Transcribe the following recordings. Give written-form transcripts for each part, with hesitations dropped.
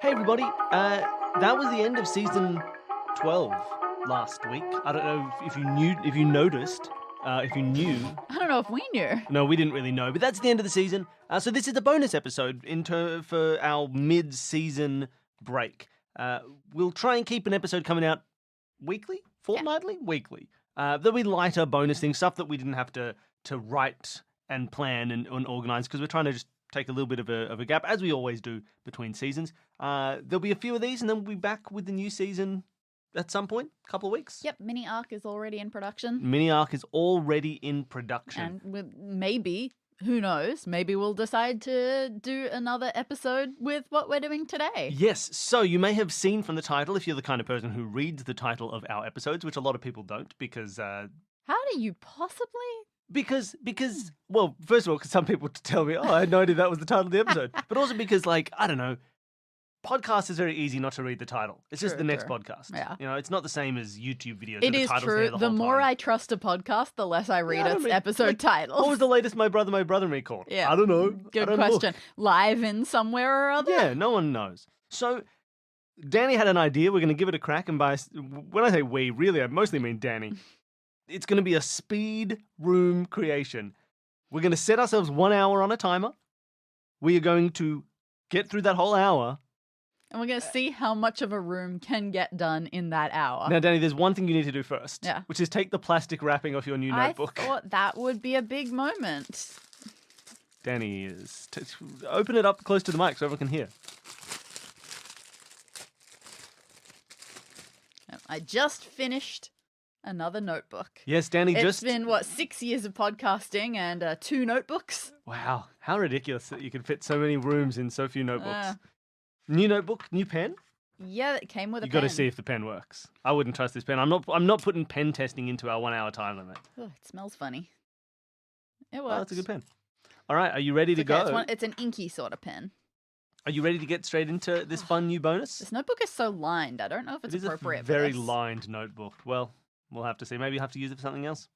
Hey everybody, that was the end of season 12 last week. I don't know if you knew, if you noticed, if you knew. I don't know if we knew. No, we didn't really know, but that's the end of the season. So this is the bonus episode for our mid-season break. We'll try and keep an episode coming out weekly, fortnightly, weekly. There'll be lighter bonus things, stuff that we didn't have to write and plan and organize because we're trying to just take a little bit of a gap, as we always do between seasons. There'll be a few of these, and then we'll be back with the new season at some point, a couple of weeks. Yep, Mini Arc is already in production. Mini Arc is already in production. And maybe, who knows, maybe we'll decide to do another episode with what we're doing today. Yes, so you may have seen from the title, if you're the kind of person who reads the title of our episodes, which a lot of people don't, because... How do you possibly... Because, well, first of all, because some people tell me, I had no idea that was the title of the episode. But also because, like, I don't know, podcast is very easy not to read the title. It's just the next podcast. Yeah. You know, it's not the same as YouTube videos. It is true. The more I trust a podcast, the less I read its episode titles. What was the latest My Brother and Me called? Yeah. I don't know. Good question. Live in somewhere or other? Yeah, no one knows. So, Dani had an idea. We're going to give it a crack. And when I say we, really, I mostly mean Dani. It's going to be a speed room creation. We're going to set ourselves 1 hour on a timer. We are going to get through that whole hour. And we're going to see how much of a room can get done in that hour. Now, Dani, there's one thing you need to do first. Yeah. Which is take the plastic wrapping off your new notebook. I thought that would be a big moment. Dani is... open it up close to the mic so everyone can hear. I just finished another notebook. Yes, Dani It's been, 6 years of podcasting and 2 notebooks. Wow, how ridiculous that you could fit so many rooms in so few notebooks. New notebook, new pen? Yeah, it came with a pen. You got to see if the pen works. I wouldn't trust this pen. I'm not putting pen testing into our 1 hour time limit. Oh, it smells funny. It works. Oh, that's a good pen. All right, are you ready to go? It's an inky sort of pen. Are you ready to get straight into this fun new bonus? This notebook is so lined. I don't know if it's appropriate for very this. lined notebook. Well, we'll have to see. Maybe you have to use it for something else.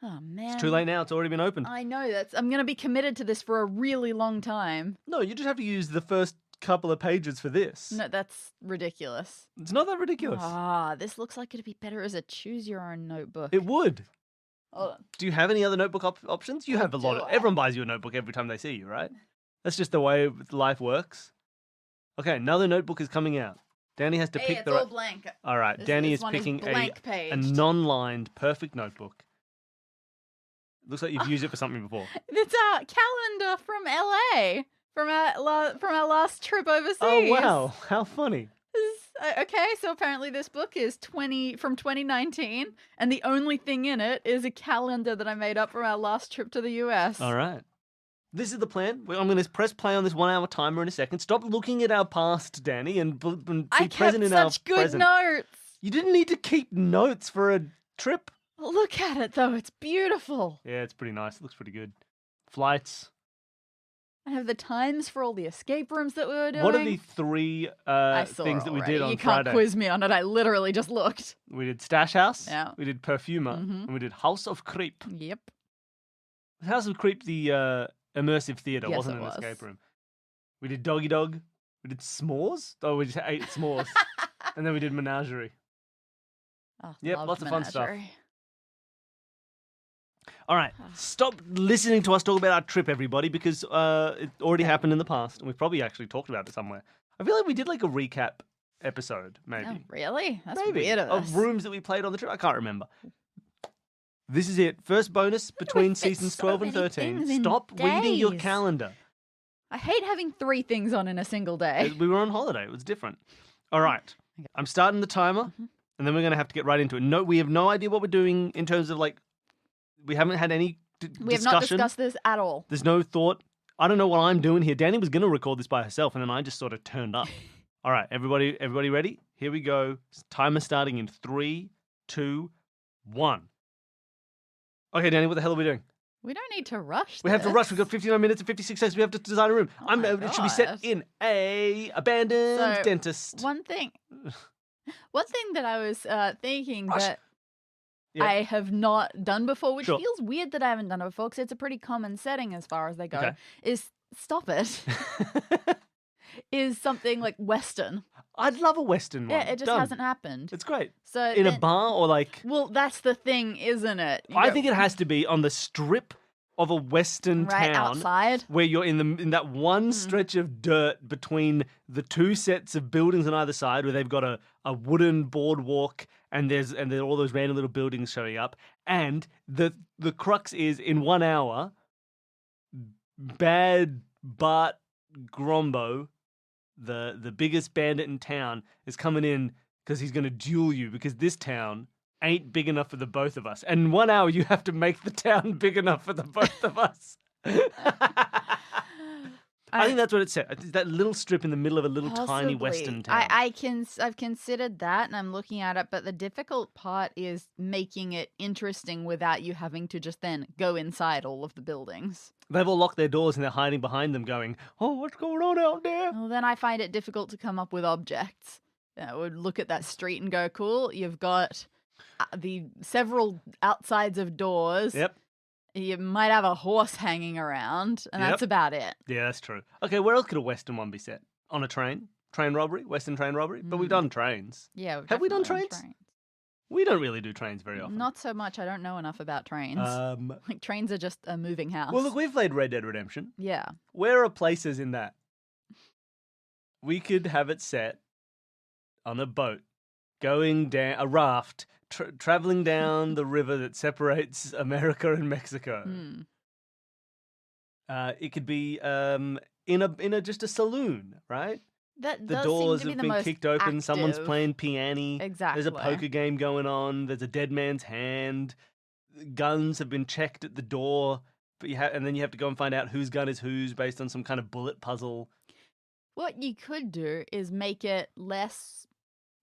Oh, man. It's too late now. It's already been opened. I know. I'm going to be committed to this for a really long time. No, you just have to use the first couple of pages for this. No, that's ridiculous. It's not that ridiculous. This looks like it'd be better as a choose-your-own notebook. It would. Hold on. Do you have any other notebook options? You have a lot. Everyone buys you a notebook every time they see you, right? That's just the way life works. Okay, another notebook is coming out. Dani has to pick it's the right... all blank. All right, Dani is picking a non-lined perfect notebook. Looks like you've used it for something before. It's a calendar from LA from our last trip overseas. Oh wow, how funny. Okay, so apparently this book is from 2019, and the only thing in it is a calendar that I made up from our last trip to the US. All right. This is the plan. I'm going to press play on this 1 hour timer in a second. Stop looking at our past, Dani, and be present in our present. I kept such good notes. You didn't need to keep notes for a trip. Look at it, though. It's beautiful. Yeah, it's pretty nice. It looks pretty good. Flights. I have the times for all the escape rooms that we were doing. What are the 3 things that we did on Friday? You can't quiz me on it. I literally just looked. We did Stash House. Yeah. We did Perfumer. And we did House of Creep. Yep. House of Creep, the... immersive theatre, yes, wasn't an escape room. We did Doggy Dog. We did S'mores. Oh, we just ate s'mores. And then we did Menagerie. Oh, yep, lots of fun stuff. Menagerie. All right, stop listening to us talk about our trip, everybody, because it already happened in the past, and we've probably actually talked about it somewhere. I feel like we did like a recap episode, maybe. Oh, really? That's maybe. Weird of rooms that we played on the trip. I can't remember. This is it. First bonus between seasons 12 and 13. Stop reading your calendar. I hate having 3 things on in a single day. We were on holiday. It was different. All right. Okay. I'm starting the timer, and then we're going to have to get right into it. No, we have no idea what we're doing in terms of, like, we haven't had any discussion. We have not discussed this at all. There's no thought. I don't know what I'm doing here. Dani was going to record this by herself, and then I just sort of turned up. All right, everybody ready? Here we go. Timer starting in 3, 2, 1. Okay, Dani, what the hell are we doing? We don't need to rush. We have to rush. We've got 59 minutes and 56 seconds. We have to design a room. It should be set in a abandoned dentist. One thing that I was thinking that Yeah. I have not done before, which Sure. feels weird that I haven't done it before because it's a pretty common setting as far as they go, Okay. is stop it. is something like Western. I'd love a Western one. Yeah, it just Done. hasn't happened. It's great. So In a bar or like... Well, that's the thing, isn't it? I think it has to be on the strip of a Western right town. outside. Where you're in that one stretch of dirt between the two sets of buildings on either side, where they've got a wooden boardwalk and there are all those random little buildings showing up. And the crux is, in 1 hour, Bad Bart Grombo, the biggest bandit in town, is coming in because he's going to duel you, because this town ain't big enough for the both of us. And in 1 hour, you have to make the town big enough for the both of us. I think that's what it said. It's that little strip in the middle of a little tiny Western town. I've considered that, and I'm looking at it, but the difficult part is making it interesting without you having to just then go inside all of the buildings. They've all locked their doors and they're hiding behind them going, oh, what's going on out there? Well, then I find it difficult to come up with objects. I would look at that street and go, cool, you've got the several outsides of doors. Yep. You might have a horse hanging around, and that's about it. Yeah, that's true. Okay, where else could a Western one be set? On a train? Train robbery? Western train robbery? But we've done trains. Yeah. Have we done trains? We don't really do trains very often. Not so much. I don't know enough about trains. Like, trains are just a moving house. Well, look, we've played Red Dead Redemption. Yeah. Where are places in that? We could have it set on a boat, going down a raft, traveling down the river that separates America and Mexico. It could be in a just a saloon, right? That the does doors seem to have be the been most kicked open. active. Someone's playing piano. Exactly. There's a poker game going on. There's a dead man's hand. Guns have been checked at the door, but and then you have to go and find out whose gun is whose based on some kind of bullet puzzle. What you could do is make it less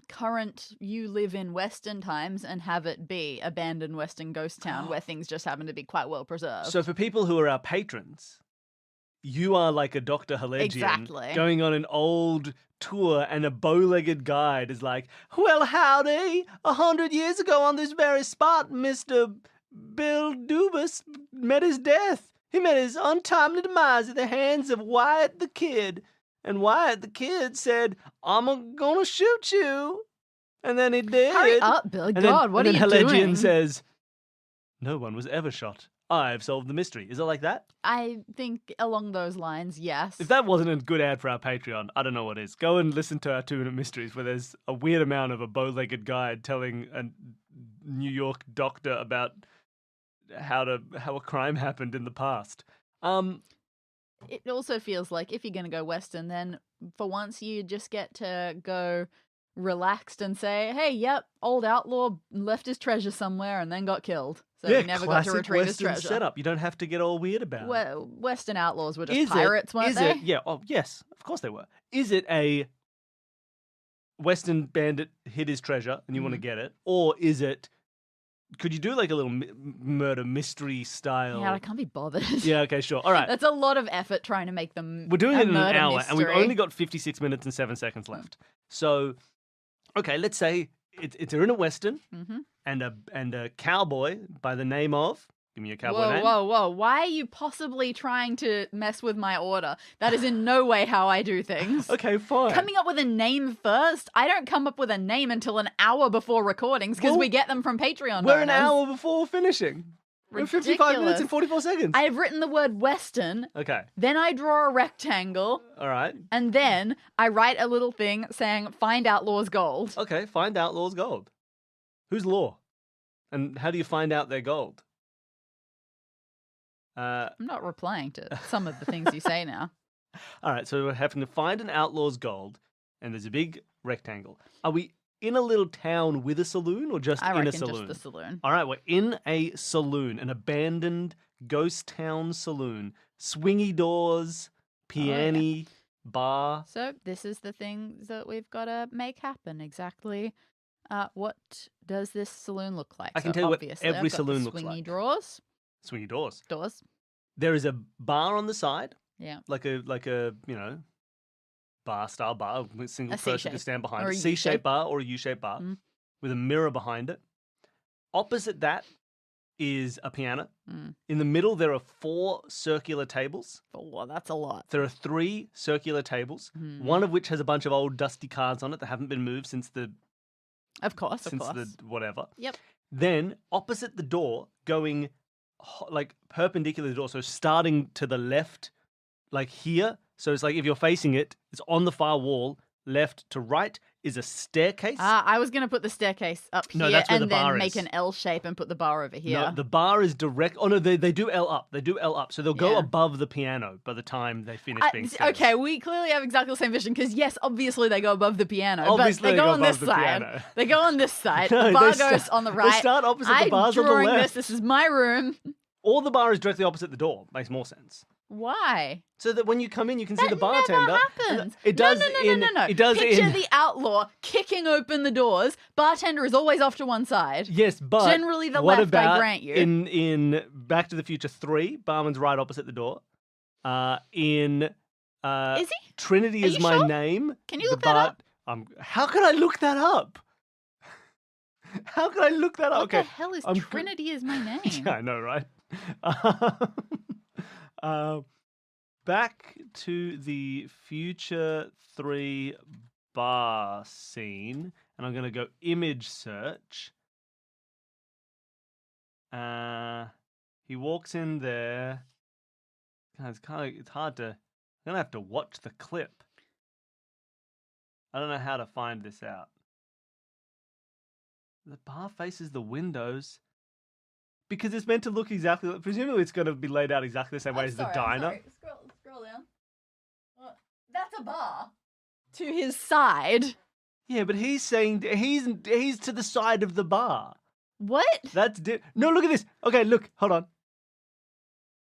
current. You live in Western times and have it be abandoned Western ghost town where things just happen to be quite well preserved. So for people who are our patrons, you are like a Dr. Halegian going on an old tour, and a bow-legged guide is like, well, howdy, 100 years ago on this very spot, Mr. Bill Dubus met his death. He met his untimely demise at the hands of Wyatt the Kid. And Wyatt the Kid said, I'm gonna shoot you. And then he did. Hurry up, Bill. God, what are you doing? And then doing? Halegian says, no one was ever shot. I've solved the mystery. Is it like that? I think along those lines, yes. If that wasn't a good ad for our Patreon, I don't know what is. Go and listen to our 2-Minute Mysteries, where there's a weird amount of a bow-legged guide telling a New York doctor about how a crime happened in the past. It also feels like if you're going to go Western, then for once you just get to go relaxed and say, hey, yep, old outlaw left his treasure somewhere and then got killed. So he never got to retrieve his treasure. Setup. You don't have to get all weird about it. Well, Western outlaws were just pirates, weren't they? Yeah, oh, yes, of course they were. Is it a Western bandit hid his treasure and you want to get it? Or is it, could you do like a little murder mystery style? Yeah, I can't be bothered. Yeah, okay, sure. All right. That's a lot of effort trying to make them. We're doing it in an hour, mystery. and we've only got 56 minutes and 7 seconds left. So, okay, let's say it's in a Western, and a cowboy by the name of... Give me a cowboy name. Whoa. Why are you possibly trying to mess with my order? That is in no way how I do things. Okay, fine. Coming up with a name first? I don't come up with a name until an hour before recordings because we get them from Patreon We're donors. an hour before finishing. Ridiculous. We're 55 minutes and 44 seconds. I have written the word Western. Okay. Then I draw a rectangle. All right. And then I write a little thing saying, find Outlaw's gold. Okay, find Outlaw's gold. Who's Law? And how do you find out their gold? I'm not replying to some of the things you say now. All right, so we're having to find an outlaw's gold, and there's a big rectangle. Are we in a little town with a saloon, or just in a saloon? Just the saloon. All right, we're in a saloon, an abandoned ghost town saloon. Swingy doors, piano, bar. So this is the thing that we've got to make happen exactly. What does this saloon look like? I can tell you what every saloon looks like. Swingy drawers. Swingy doors. Doors. There is a bar on the side. Yeah. Like a bar style bar. A single person can stand behind it. A C-shaped bar or a U-shaped bar with a mirror behind it. Opposite that, is a piano. Mm. In the middle, there are 4 circular tables. Oh, that's a lot. There are 3 circular tables, Mm. one of which has a bunch of old dusty cards on it that haven't been moved since the Of course. whatever. Yep. Then opposite the door, going like perpendicular to the door, so starting to the left, like here. So it's like if you're facing it, it's on the far wall, left to right is a staircase. I was going to put the staircase up No, here that's where and the then bar make is. an L shape and put the bar over here. No, the bar is direct. Oh no, they do L up. They do L up, so they'll go Yeah. above the piano by the time they finish being stairs. Okay, we clearly have exactly the same vision because yes, obviously they go above the piano, Obviously but they go on above this the side. piano. They go on this side. No, the bar they goes start- on the they right. start opposite the I'm bars on the drawing left. This is my room. Or the bar is directly opposite the door. Makes more sense. Why? So that when you come in, you can see That the bartender. never happens. It does No. It does Picture in. the outlaw kicking open the doors. Bartender is always off to one side. Yes, but Generally the what left, I about grant you. in Back to the Future 3, barman's right opposite the door. In Is he? Trinity Are is you my sure? name. Can you look that up? How can I look that up? How can I look that up? What Okay. the hell is I'm- Trinity is my name? Yeah, I know, right? Back to the Future 3 bar scene, and I'm going to go image search. He walks in there. God, it's hard to. I'm going to have to watch the clip. I don't know how to find this out. The bar faces the windows. Because it's meant to look exactly like, presumably it's going to be laid out exactly the same way as the diner. Scroll down. That's a bar. To his side. Yeah, but he's saying he's to the side of the bar. What? That's no, look at this. Okay, look, hold on.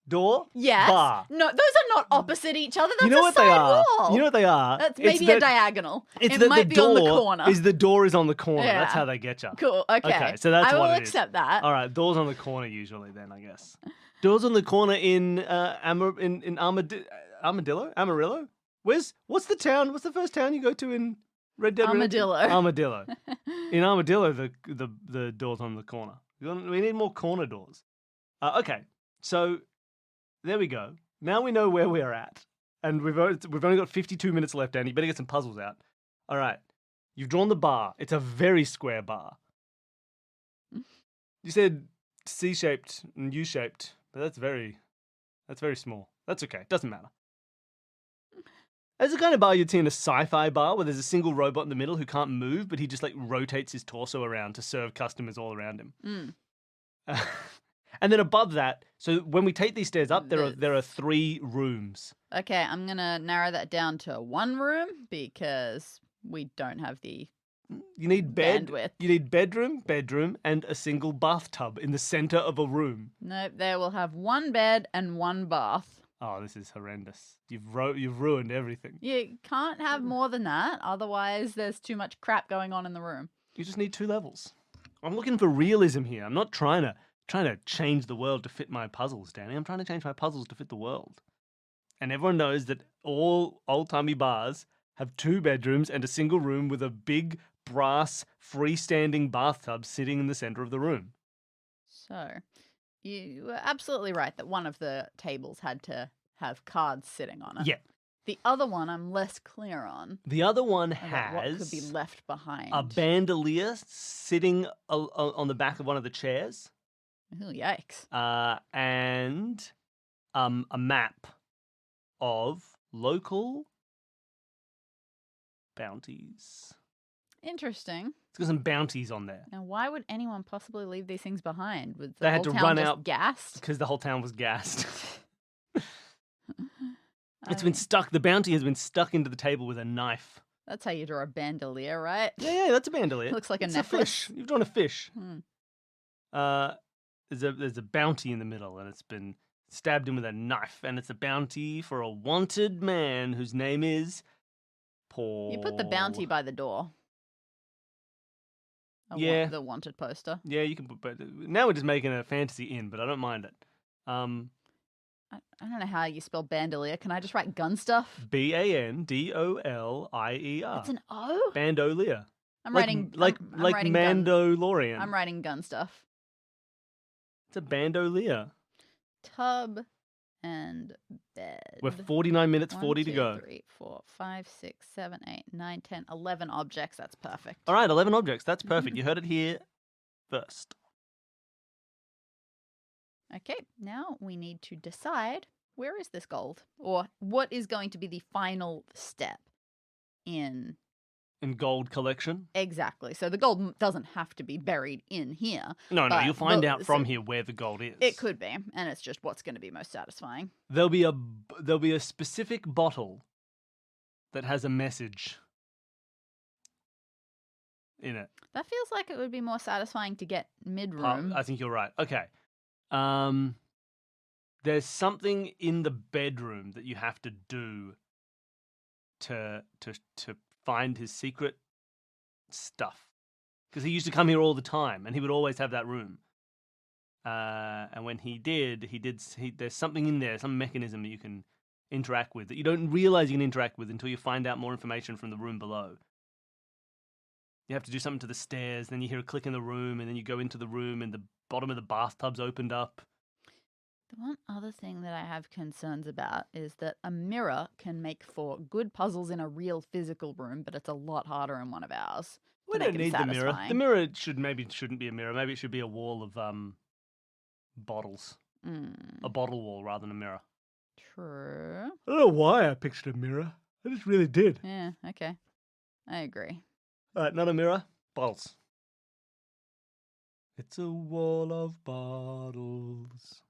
Door, Yes. bar. No, those are not opposite each other. That's You know a what side they are? wall. You know what they are? That's It's maybe a that- diagonal. It's It that might the be on the door corner. Is the door is on the corner. That's Yeah. how they get you. Cool. Okay. Okay, so that's I what will it is. accept that. All right, doors on the corner usually. Then I guess doors on the corner in Armadillo. Amarillo. What's the town? What's the first town you go to in Red Dead Redemption? Armadillo. Armadillo. In Armadillo, the doors on the corner. We need more corner doors. Okay, so there we go. Now we know where we're at, and we've only got 52 minutes left. Danny, you better get some puzzles out. All right, you've drawn the bar. It's a very square bar. You said C-shaped and U-shaped, but that's very small. That's okay. Doesn't matter. As a kind of bar you'd see in a sci-fi bar where there's a single robot in the middle who can't move, but he just like rotates his torso around to serve customers all around him. Mm. And then above that, so when we take these stairs up, there are 3 rooms. Okay, I'm going to narrow that down to one room because we don't have the You need bed. bandwidth. You need bedroom, and a single bathtub in the center of a room. Nope, they will have one bed and one bath. Oh, this is horrendous. You've ruined everything. You can't have more than that, otherwise there's too much crap going on in the room. You just need 2 levels. I'm looking for realism here. I'm not trying to change the world to fit my puzzles, Danny. I'm trying to change my puzzles to fit the world. And everyone knows that all old-timey bars have 2 bedrooms and a single room with a big brass freestanding bathtub sitting in the center of the room. So, you were absolutely right that one of the tables had to have cards sitting on it. Yeah. The other one I'm less clear on. The other one About what has could be left behind. a bandolier sitting on the back of one of the chairs, Ooh, yikes. and a map of local bounties. Interesting. It's got some bounties on there Now, why would anyone possibly leave these things behind? Was the They had whole to town run just out gassed? because the whole town was gassed. I It's been mean, stuck. The bounty has been stuck into the table with a knife. That's how you draw a bandolier, right? Yeah, that's a bandolier. Looks like a It's necklace. fish. You've drawn a fish. Hmm. There's a bounty in the middle, and it's been stabbed in with a knife, and it's a bounty for a wanted man whose name is Paul. You put the bounty by the door. Yeah. The wanted poster. Yeah, you can put. But now we're just making a fantasy inn, but I don't mind it. I don't know how you spell bandolier. Can I just write gun stuff? Bandolier. It's an O? Bandolier. I'm like, writing like I'm writing gun. Mandalorian. I'm writing gun stuff. It's a bandolier. Tub and bed. We're 49 minutes 1, 40 to 2, go. 3, 4, 5, 6, 7, 8, 9, 10, 11 objects. That's perfect. All right, 11 objects. That's perfect. You heard it here first. Okay, now we need to decide where is this gold? Or what is going to be the final step in... In gold collection? Exactly. So the gold doesn't have to be buried in here. No, but you'll find out from here where the gold is. It could be, and it's just what's going to be most satisfying. There'll be a specific bottle that has a message in it. That feels like it would be more satisfying to get mid-room. I think you're right. Okay. There's something in the bedroom that you have to do to find his secret stuff. Because he used to come here all the time, and he would always have that room. And when he did, there's something in there, some mechanism that you can interact with that you don't realize you can interact with until you find out more information from the room below. You have to do something to the stairs, then you hear a click in the room, and then you go into the room, and the bottom of the bathtub's opened up. The one other thing that I have concerns about is that a mirror can make for good puzzles in a real physical room, but it's a lot harder in one of ours. We don't need the mirror. The mirror shouldn't be a mirror. Maybe it should be a wall of bottles. A bottle wall rather than a mirror. True. I don't know why I pictured a mirror. I just really did. Yeah, okay. I agree. All right, not a mirror. Bottles. It's a wall of bottles.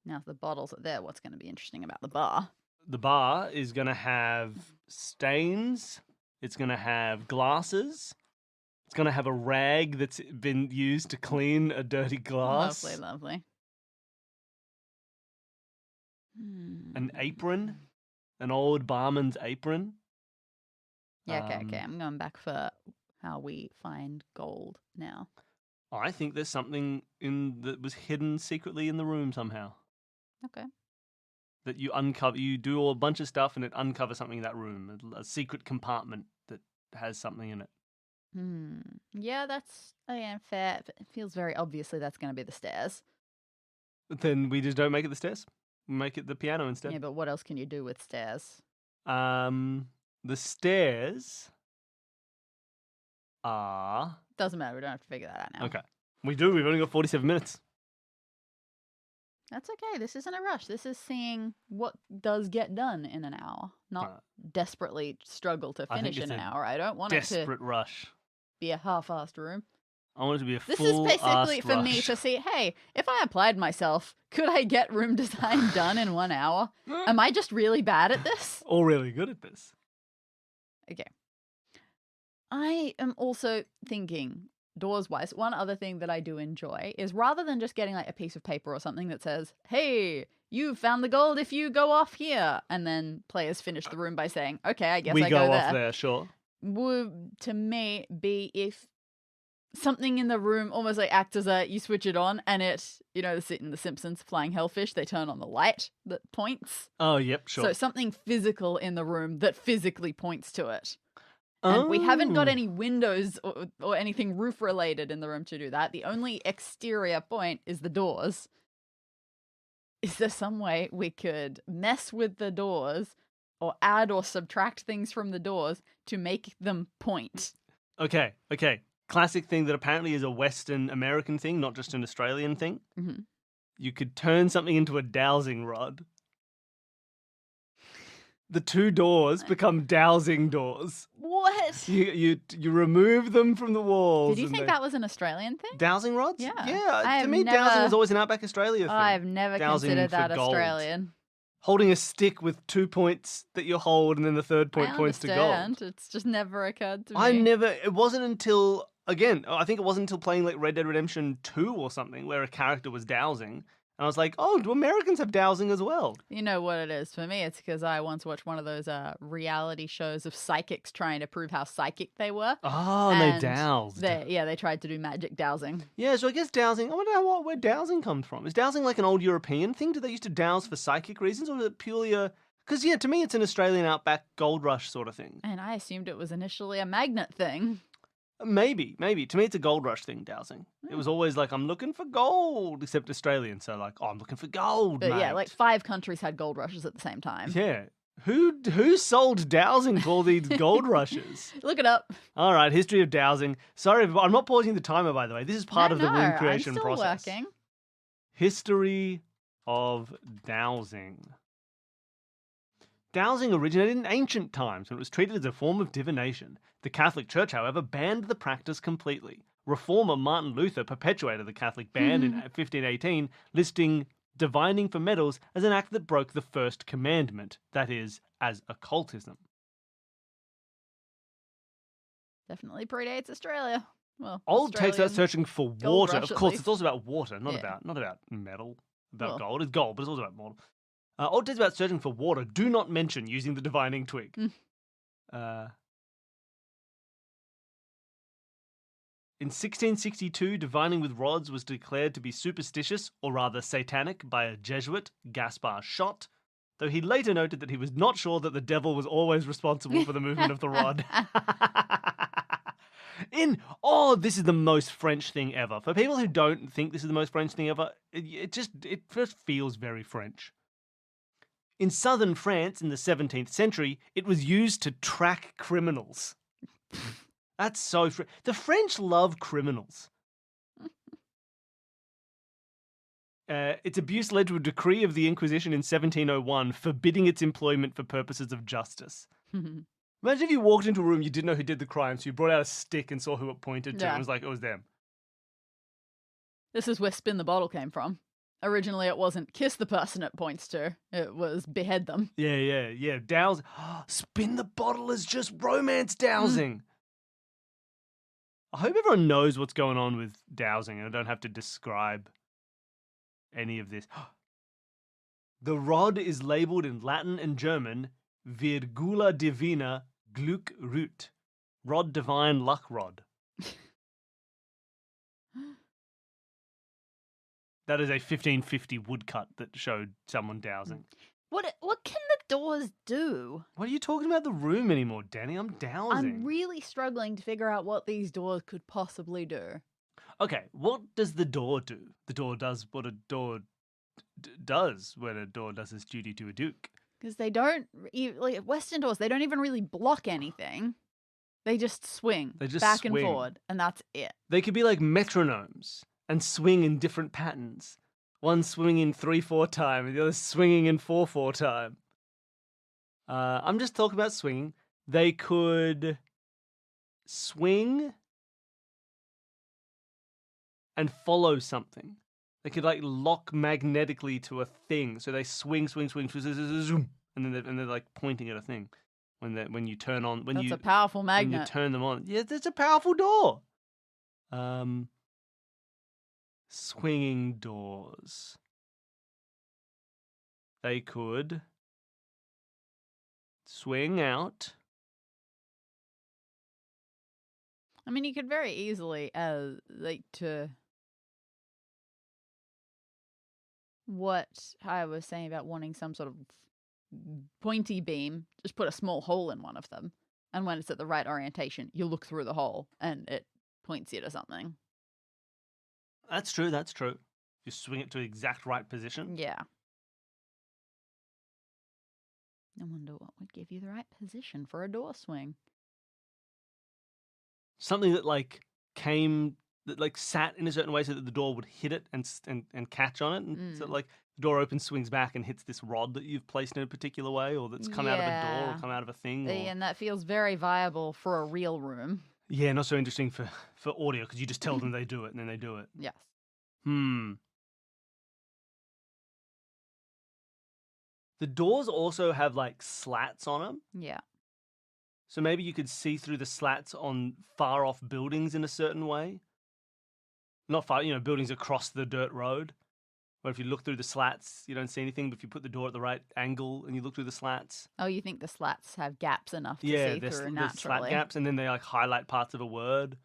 Now, if the bottles are there, what's going to be interesting about the bar? The bar is going to have stains. It's going to have glasses. It's going to have a rag that's been used to clean a dirty glass. Lovely, lovely. An apron. An old barman's apron. Yeah, okay. I'm going back for how we find gold now. I think there's something that was hidden secretly in the room somehow. Okay. That you uncover, you do a bunch of stuff and it uncovers something in that room, a secret compartment that has something in it. Yeah, that's fair. It feels very obviously that's going to be the stairs. But then we just don't make it the stairs. We make it the piano instead. Yeah, but what else can you do with stairs? The stairs are... Doesn't matter. We don't have to figure that out now. Okay. We do. We've only got 47 minutes. That's okay. This isn't a rush. This is seeing what does get done in an hour, not desperately struggle to finish in an hour. I don't want it to desperate rush. Be a half-assed room. I want it to be a This is basically for rush. me to see, hey, if I applied myself, could I get room design done in 1 hour? Am I just really bad at this? Or really good at this? Okay. I am also thinking, doors-wise, one other thing that I do enjoy is rather than just getting like a piece of paper or something that says, hey, you've found the gold if you go off here, and then players finish the room by saying, okay, I guess I go there. We go off there, sure. Would, to me, be if something in the room almost like acts as you switch it on and it, in The Simpsons, flying hellfish, they turn on the light that points. Oh, yep, sure. So something physical in the room that physically points to it. And we haven't got any windows or anything roof related in the room to do that. The only exterior point is the doors. Is there some way we could mess with the doors or add or subtract things from the doors to make them point? Okay. Classic thing that apparently is a Western American thing, not just an Australian thing. Mm-hmm. You could turn something into a dowsing rod. The two doors become dowsing doors. What? You remove them from the walls. Did you think that was an Australian thing? Dowsing rods? Yeah. To me, dowsing was always an Outback Australia thing. I've never Dowsing considered that for gold. Australian. Holding a stick with 2 points that you hold, and then the third point points to gold. It's just never occurred to me. It wasn't until, again, I think it wasn't until playing like Red Dead Redemption 2 or something where a character was dowsing. And I was like, oh, do Americans have dowsing as well? You know what it is for me? It's because I once watched one of those reality shows of psychics trying to prove how psychic they were. Oh, and they dowsed. They tried to do magic dowsing. Yeah, so I guess dowsing, I wonder where dowsing comes from. Is dowsing like an old European thing? Did they used to douse for psychic reasons? Or is it purely because, to me, it's an Australian Outback gold rush sort of thing. And I assumed it was initially a magnet thing. Maybe. To me, it's a gold rush thing, dowsing. It was always like, I'm looking for gold, except Australian. So like, oh, I'm looking for gold, But mate. yeah, like 5 countries had gold rushes at the same time. Yeah. Who sold dowsing for all these gold rushes? Look it up. All right, history of dowsing. Sorry, I'm not pausing the timer, by the way. This is part of the room No, creation I'm still process. working. History of dowsing. Dowsing originated in ancient times when it was treated as a form of divination. The Catholic Church, however, banned the practice completely. Reformer Martin Luther perpetuated the Catholic ban in 1518, listing divining for medals as an act that broke the first commandment, that is, as occultism. Definitely predates Australia. Well, Old texts about Australian searching for gold water. rush, Of at course, least. it's also about water, not Yeah. about metal. About Well. gold. It's gold, but it's also about metal. Old texts about searching for water do not mention using the divining twig. In 1662, divining with rods was declared to be superstitious, or rather satanic, by a Jesuit, Gaspar Schott, though he later noted that he was not sure that the devil was always responsible for the movement of the rod. This is the most French thing ever. For people who don't think this is the most French thing ever, it just feels very French. In southern France in the 17th century, it was used to track criminals. That's so the French love criminals. Its abuse led to a decree of the Inquisition in 1701 forbidding its employment for purposes of justice. Imagine if you walked into a room, you didn't know who did the crime, so you brought out a stick and saw who it pointed to, and it was like, it was them. This is where spin the bottle came from. Originally, it wasn't kiss the person it points to. It was behead them. Yeah. Douse. Spin the bottle is just romance dowsing. I hope everyone knows what's going on with dowsing and I don't have to describe any of this. The rod is labeled in Latin and German, Virgula Divina Glückrut, Rod Divine Luck Rod. That is a 1550 woodcut that showed someone dowsing. What can the doors do? What are you talking about the room anymore, Danny? I'm dowsing. I'm really struggling to figure out what these doors could possibly do. Okay, what does the door do? The door does what a door does when a door does its duty to a duke. Because they don't, like Western doors, they don't even really block anything. They just swing back and forward, and that's it. They could be like metronomes and swing in different patterns. One swinging 3/4 time, and the other swinging in 4/4 time. I'm just talking about swinging. They could swing and follow something. They could like lock magnetically to a thing, so they swing, zoom, and then they're like pointing at a thing. When you turn on, That's a powerful magnet. When you turn them on, yeah, that's a powerful door. Swinging doors. They could swing out. I mean, you could very easily, to what I was saying about wanting some sort of pointy beam, just put a small hole in one of them. And when it's at the right orientation, you look through the hole and it points you to something. That's true. You swing it to the exact right position. Yeah. I wonder what would give you the right position for a door swing. Something that sat in a certain way so that the door would hit it and catch on it, and so the door opens, swings back, and hits this rod that you've placed in a particular way, or that's come out of a door or come out of a thing. And that feels very viable for a real room. Yeah, not so interesting for audio because you just tell them they do it and then they do it. Yes. The doors also have like slats on them. Yeah. So maybe you could see through the slats on far off buildings in a certain way. Not far, buildings across the dirt road. Where if you look through the slats, you don't see anything, but if you put the door at the right angle and you look through the slats. Oh, you think the slats have gaps enough to see through naturally? Slat gaps, and then they like highlight parts of a word,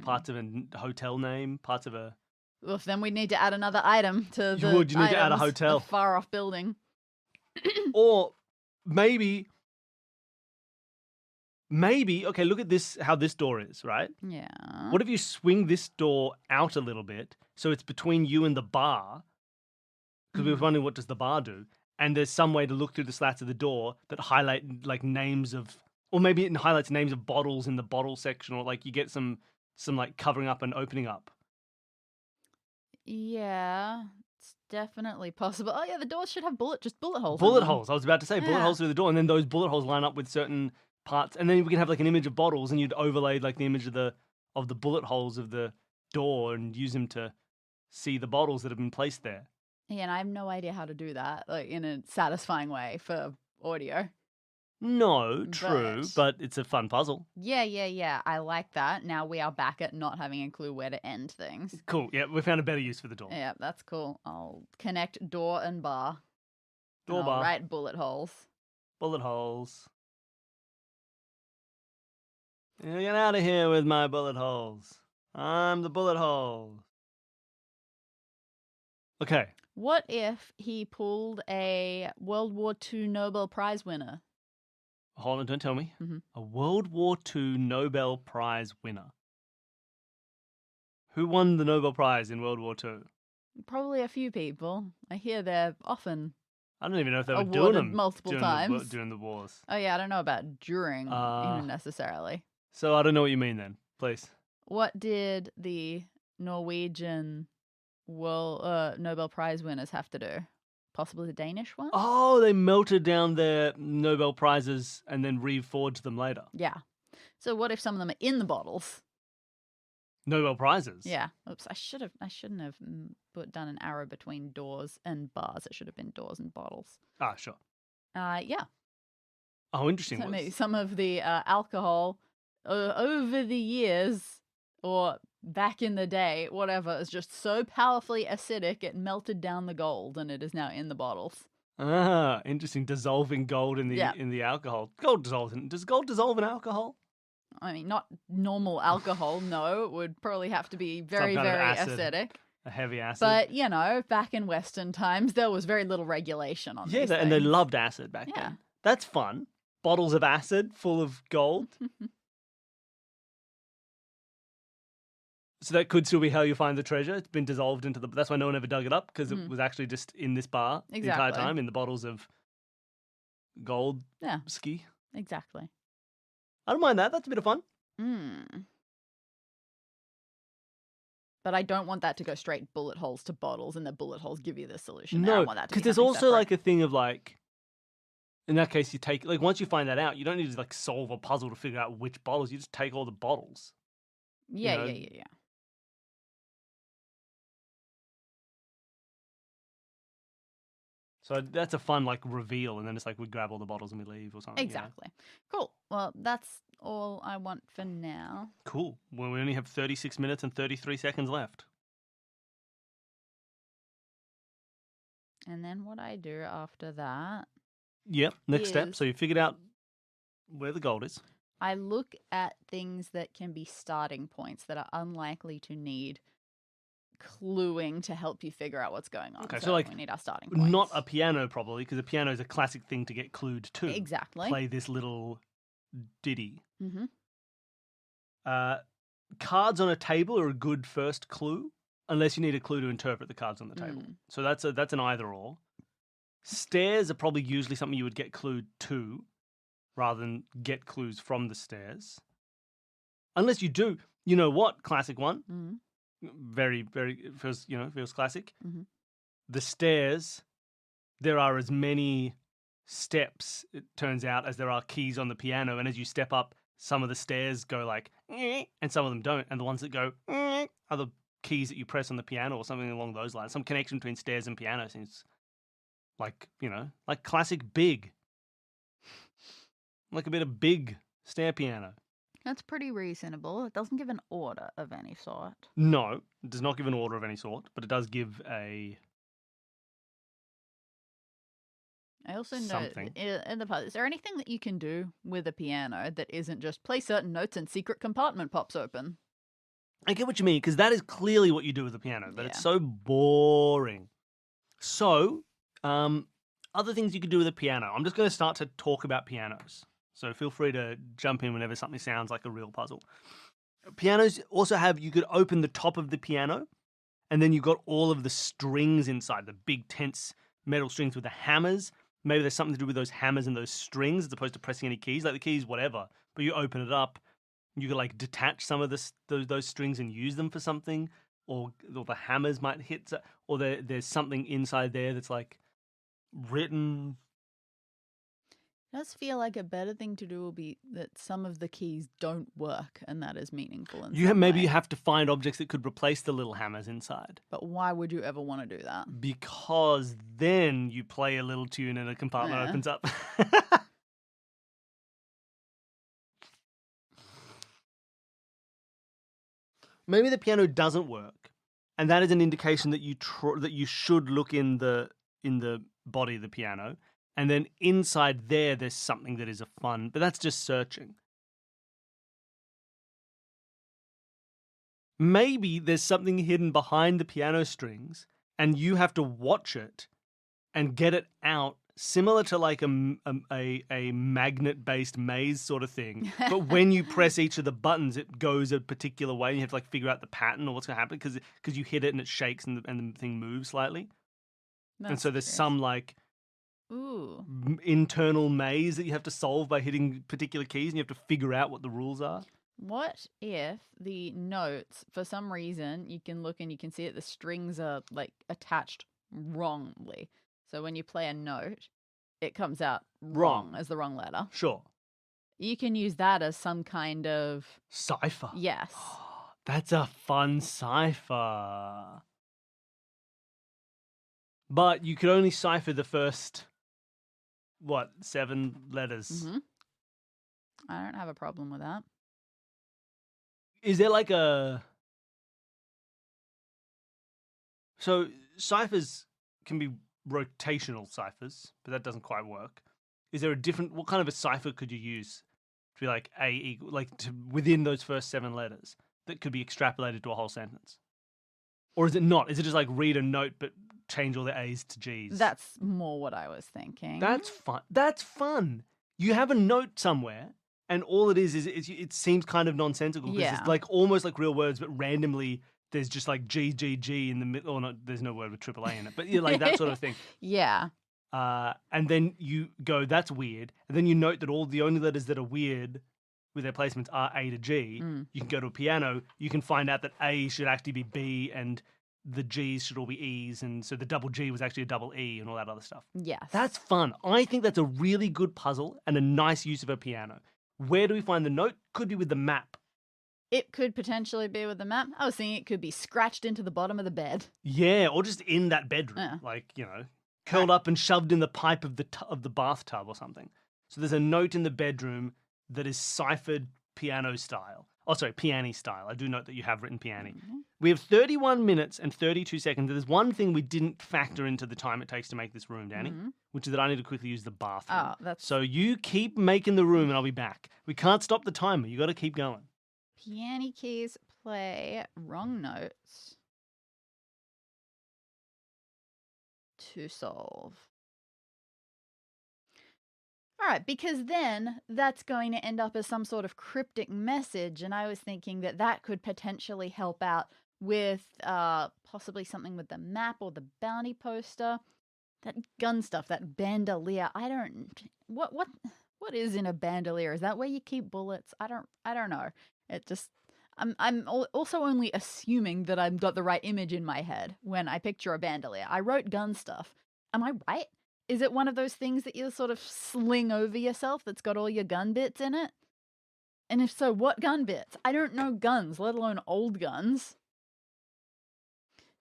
parts of a hotel name, parts of a... Well, then we'd need to add another item to the You need to add a hotel. Far off building. Or maybe maybe, okay, look at this, how this door is, right? Yeah. What if you swing this door out a little bit so it's between you and the bar? Because we were wondering, what does the bar do? And there's some way to look through the slats of the door that highlight like names of, or maybe it highlights names of bottles in the bottle section, or like you get some like covering up and opening up. Yeah, it's definitely possible. Oh yeah, the doors should have bullet holes. in Bullet them. holes. I was about to say bullet Yeah. holes through the door, and then those bullet holes line up with certain parts, and then we can have like an image of bottles, and you'd overlay like the image of the bullet holes of the door, and use them to see the bottles that have been placed there. Yeah, and I have no idea how to do that, like in a satisfying way for audio. No, true, but it's a fun puzzle. Yeah. I like that. Now we are back at not having a clue where to end things. Cool. Yeah, we found a better use for the door. Yeah, that's cool. I'll connect door and bar. Door, and bar. I'll write bullet holes. Bullet holes. Get out of here with my bullet holes. I'm the bullet hole. Okay. What if he pulled a World War II Nobel Prize winner? Hold on, don't tell me. Mhm. A World War II Nobel Prize winner. Who won the Nobel Prize in World War II? Probably a few people. I hear they're often. I don't even know if they were doing Awarded them multiple times. during the wars. Oh yeah, I don't know about during even necessarily. So I don't know what you mean then. Please. What did the Norwegian Nobel Prize winners have to do? Possibly the Danish one? Oh, they melted down their Nobel Prizes and then reforged them later. Yeah. So what if some of them are in the bottles? Nobel Prizes? Yeah. Oops, I shouldn't have done an arrow between doors and bars. It should have been doors and bottles. Ah, sure. Yeah. Oh, interesting. So maybe some of the alcohol over the years or back in the day, whatever, is just so powerfully acidic it melted down the gold and it is now in the bottles. Ah, interesting. Dissolving gold in the alcohol. Gold dissolves in. Does gold dissolve in alcohol? I mean, not normal alcohol. No, it would probably have to be very, Some kind of very acid. acidic. A heavy acid. But back in Western times, there was very little regulation on these and they things. loved acid back then. That's fun. Bottles of acid full of gold. So that could still be how you find the treasure. It's been dissolved into the. That's why no one ever dug it up, because it was actually just in this bar the entire time in the bottles of gold. Yeah. Ski. Exactly. I don't mind that. That's a bit of fun. But I don't want that to go straight bullet holes to bottles, and the bullet holes give you the solution. I No, don't want that to be because there's something also separate. like a thing of like. In that case, you take like once you find that out, you don't need to like solve a puzzle to figure out which bottles. You just take all the bottles. Yeah. So that's a fun like reveal, and then it's like we grab all the bottles and we leave or something. Exactly. Cool. Well, that's all I want for now. Cool. Well, we only have 36 minutes and 33 seconds left. And then what I do after that, Yep. Next step. So you figured out where the gold is. I look at things that can be starting points that are unlikely to need cluing to help you figure out what's going on. Okay, so like we need our starting points. Not a piano, probably, because a piano is a classic thing to get clued to. Exactly. Play this little ditty. Mm-hmm. Cards on a table are a good first clue, unless you need a clue to interpret the cards on the table. So that's an either or. Stairs are probably usually something you would get clued to, rather than get clues from the stairs. Unless you do, you know what? Classic one. Mm-hmm. Very, very feels classic. Mm-hmm. The stairs. There are as many steps, it turns out, as there are keys on the piano, and as you step up, some of the stairs go like, and some of them don't, and the ones that go are the keys that you press on the piano or something along those lines. Some connection between stairs and piano seems like, like classic Big. Like a bit of Big stair piano. That's pretty reasonable. It doesn't give an order of any sort. No, it does not give an order of any sort, but it does give a... I also something. know in the past, is there anything that you can do with a piano that isn't just play certain notes and secret compartment pops open? I get what you mean, because that is clearly what you do with the piano, but it's so boring. So, other things you could do with a piano. I'm just going to start to talk about pianos. So feel free to jump in whenever something sounds like a real puzzle. Pianos also have, you could open the top of the piano, and then you've got all of the strings inside, the big tense metal strings with the hammers. Maybe there's something to do with those hammers and those strings as opposed to pressing any keys. Like the keys, whatever. But you open it up, you could like detach some of those strings and use them for something. Or the hammers might hit, or there's something inside there that's like written. It does feel like a better thing to do will be that some of the keys don't work, and that is meaningful in some Maybe way. you have to find objects that could replace the little hammers inside. But why would you ever want to do that? Because then you play a little tune and a compartment Yeah. opens up. Maybe the piano doesn't work, and that is an indication that you should look in the body of the piano, and then inside there's something that is a fun, but that's just searching. Maybe there's something hidden behind the piano strings, and you have to watch it and get it out, similar to like a magnet-based maze sort of thing. But when you press each of the buttons, it goes a particular way, and you have to like figure out the pattern or what's going to happen because you hit it and it shakes and the thing moves slightly. And so there's some like internal maze that you have to solve by hitting particular keys, and you have to figure out what the rules are. What if the notes, for some reason, you can look and you can see that the strings are like attached wrongly? So when you play a note, it comes out wrong as the wrong letter. Sure. You can use that as some kind of cipher. Yes. That's a fun cipher. But you could only cipher the first, 7 letters? Mm-hmm. I don't have a problem with that. Is there like a... So ciphers can be rotational ciphers, but that doesn't quite work. Is there a different... What kind of a cipher could you use to be like A equal... Like within those first 7 letters that could be extrapolated to a whole sentence? Or is it not? Is it just like read a note but change all the A's to G's? That's more what I was thinking. That's fun. That's fun. You have a note somewhere, and all it is it seems kind of nonsensical because it's like almost like real words, but randomly there's just like G, G, G in the middle. Or not, there's no word with AAA in it, but like that sort of thing. Yeah. And then you go, that's weird. And then you note that the only letters that are weird with their placements are A to G. You can go to a piano. You can find out that A should actually be B and the G's should all be E's. And so the double G was actually a double E and all that other stuff. Yes. That's fun. I think that's a really good puzzle and a nice use of a piano. Where do we find the note? Could be with the map. It could potentially be with the map. I was thinking it could be scratched into the bottom of the bed. Yeah, or just in that bedroom. Like, curled up and shoved in the pipe of the bathtub or something. So there's a note in the bedroom that is ciphered piano style. Oh, sorry, piano style. I do note that you have written piano. Mm-hmm. We have 31 minutes and 32 seconds. There's one thing we didn't factor into the time it takes to make this room, Dani, which is that I need to quickly use the bathroom. So you keep making the room and I'll be back. We can't stop the timer. You got to keep going. Piano keys play wrong notes to solve. All right, because then that's going to end up as some sort of cryptic message, and I was thinking that could potentially help out with possibly something with the map or the bounty poster. That gun stuff, that bandolier. What is in a bandolier? Is that where you keep bullets? I don't know. It just I'm also only assuming that I've got the right image in my head when I picture a bandolier. I wrote gun stuff. Am I right? Is it one of those things that you sort of sling over yourself that's got all your gun bits in it? And if so, what gun bits? I don't know guns, let alone old guns.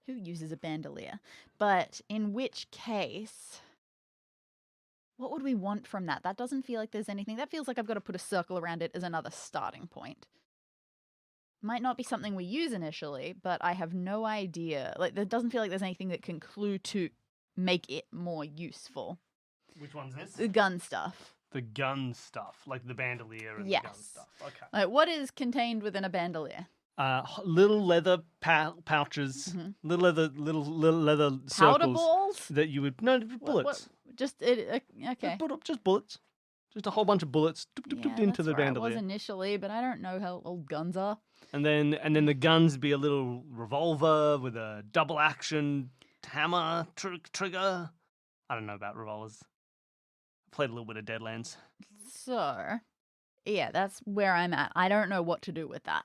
Who uses a bandolier? But in which case, what would we want from that? That doesn't feel like there's anything. That feels like I've got to put a circle around it as another starting point. Might not be something we use initially, but I have no idea. Like, it doesn't feel like there's anything that can clue to make it more useful. Which one's this? The gun stuff. The gun stuff, like the bandolier and the gun stuff. Okay. Like, what is contained within a bandolier? Little leather pouches, little leather circles. Powder balls? That you would bullets. okay. Just bullets. Just a whole bunch of bullets Yeah, into that's the where I was bandolier. initially, but I don't know how old guns are. And then the guns be a little revolver with a double action hammer trigger. I don't know about revolvers. Played a little bit of Deadlands. So, yeah, that's where I'm at. I don't know what to do with that.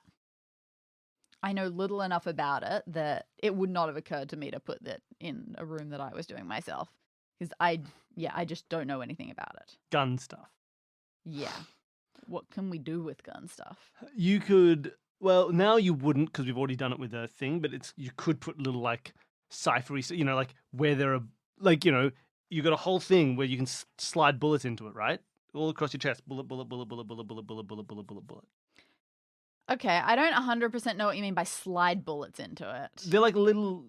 I know little enough about it that it would not have occurred to me to put that in a room that I was doing myself. Because I just don't know anything about it. Gun stuff. Yeah. What can we do with gun stuff? You could, well, now you wouldn't because we've already done it with a thing, but you could put little like ciphery, like where there are, like, you got a whole thing where you can slide bullets into it, right? All across your chest. Bullet, bullet, bullet, bullet, bullet, bullet, bullet, bullet, bullet, bullet, bullet. Okay, I don't 100% know what you mean by slide bullets into it. They're like little,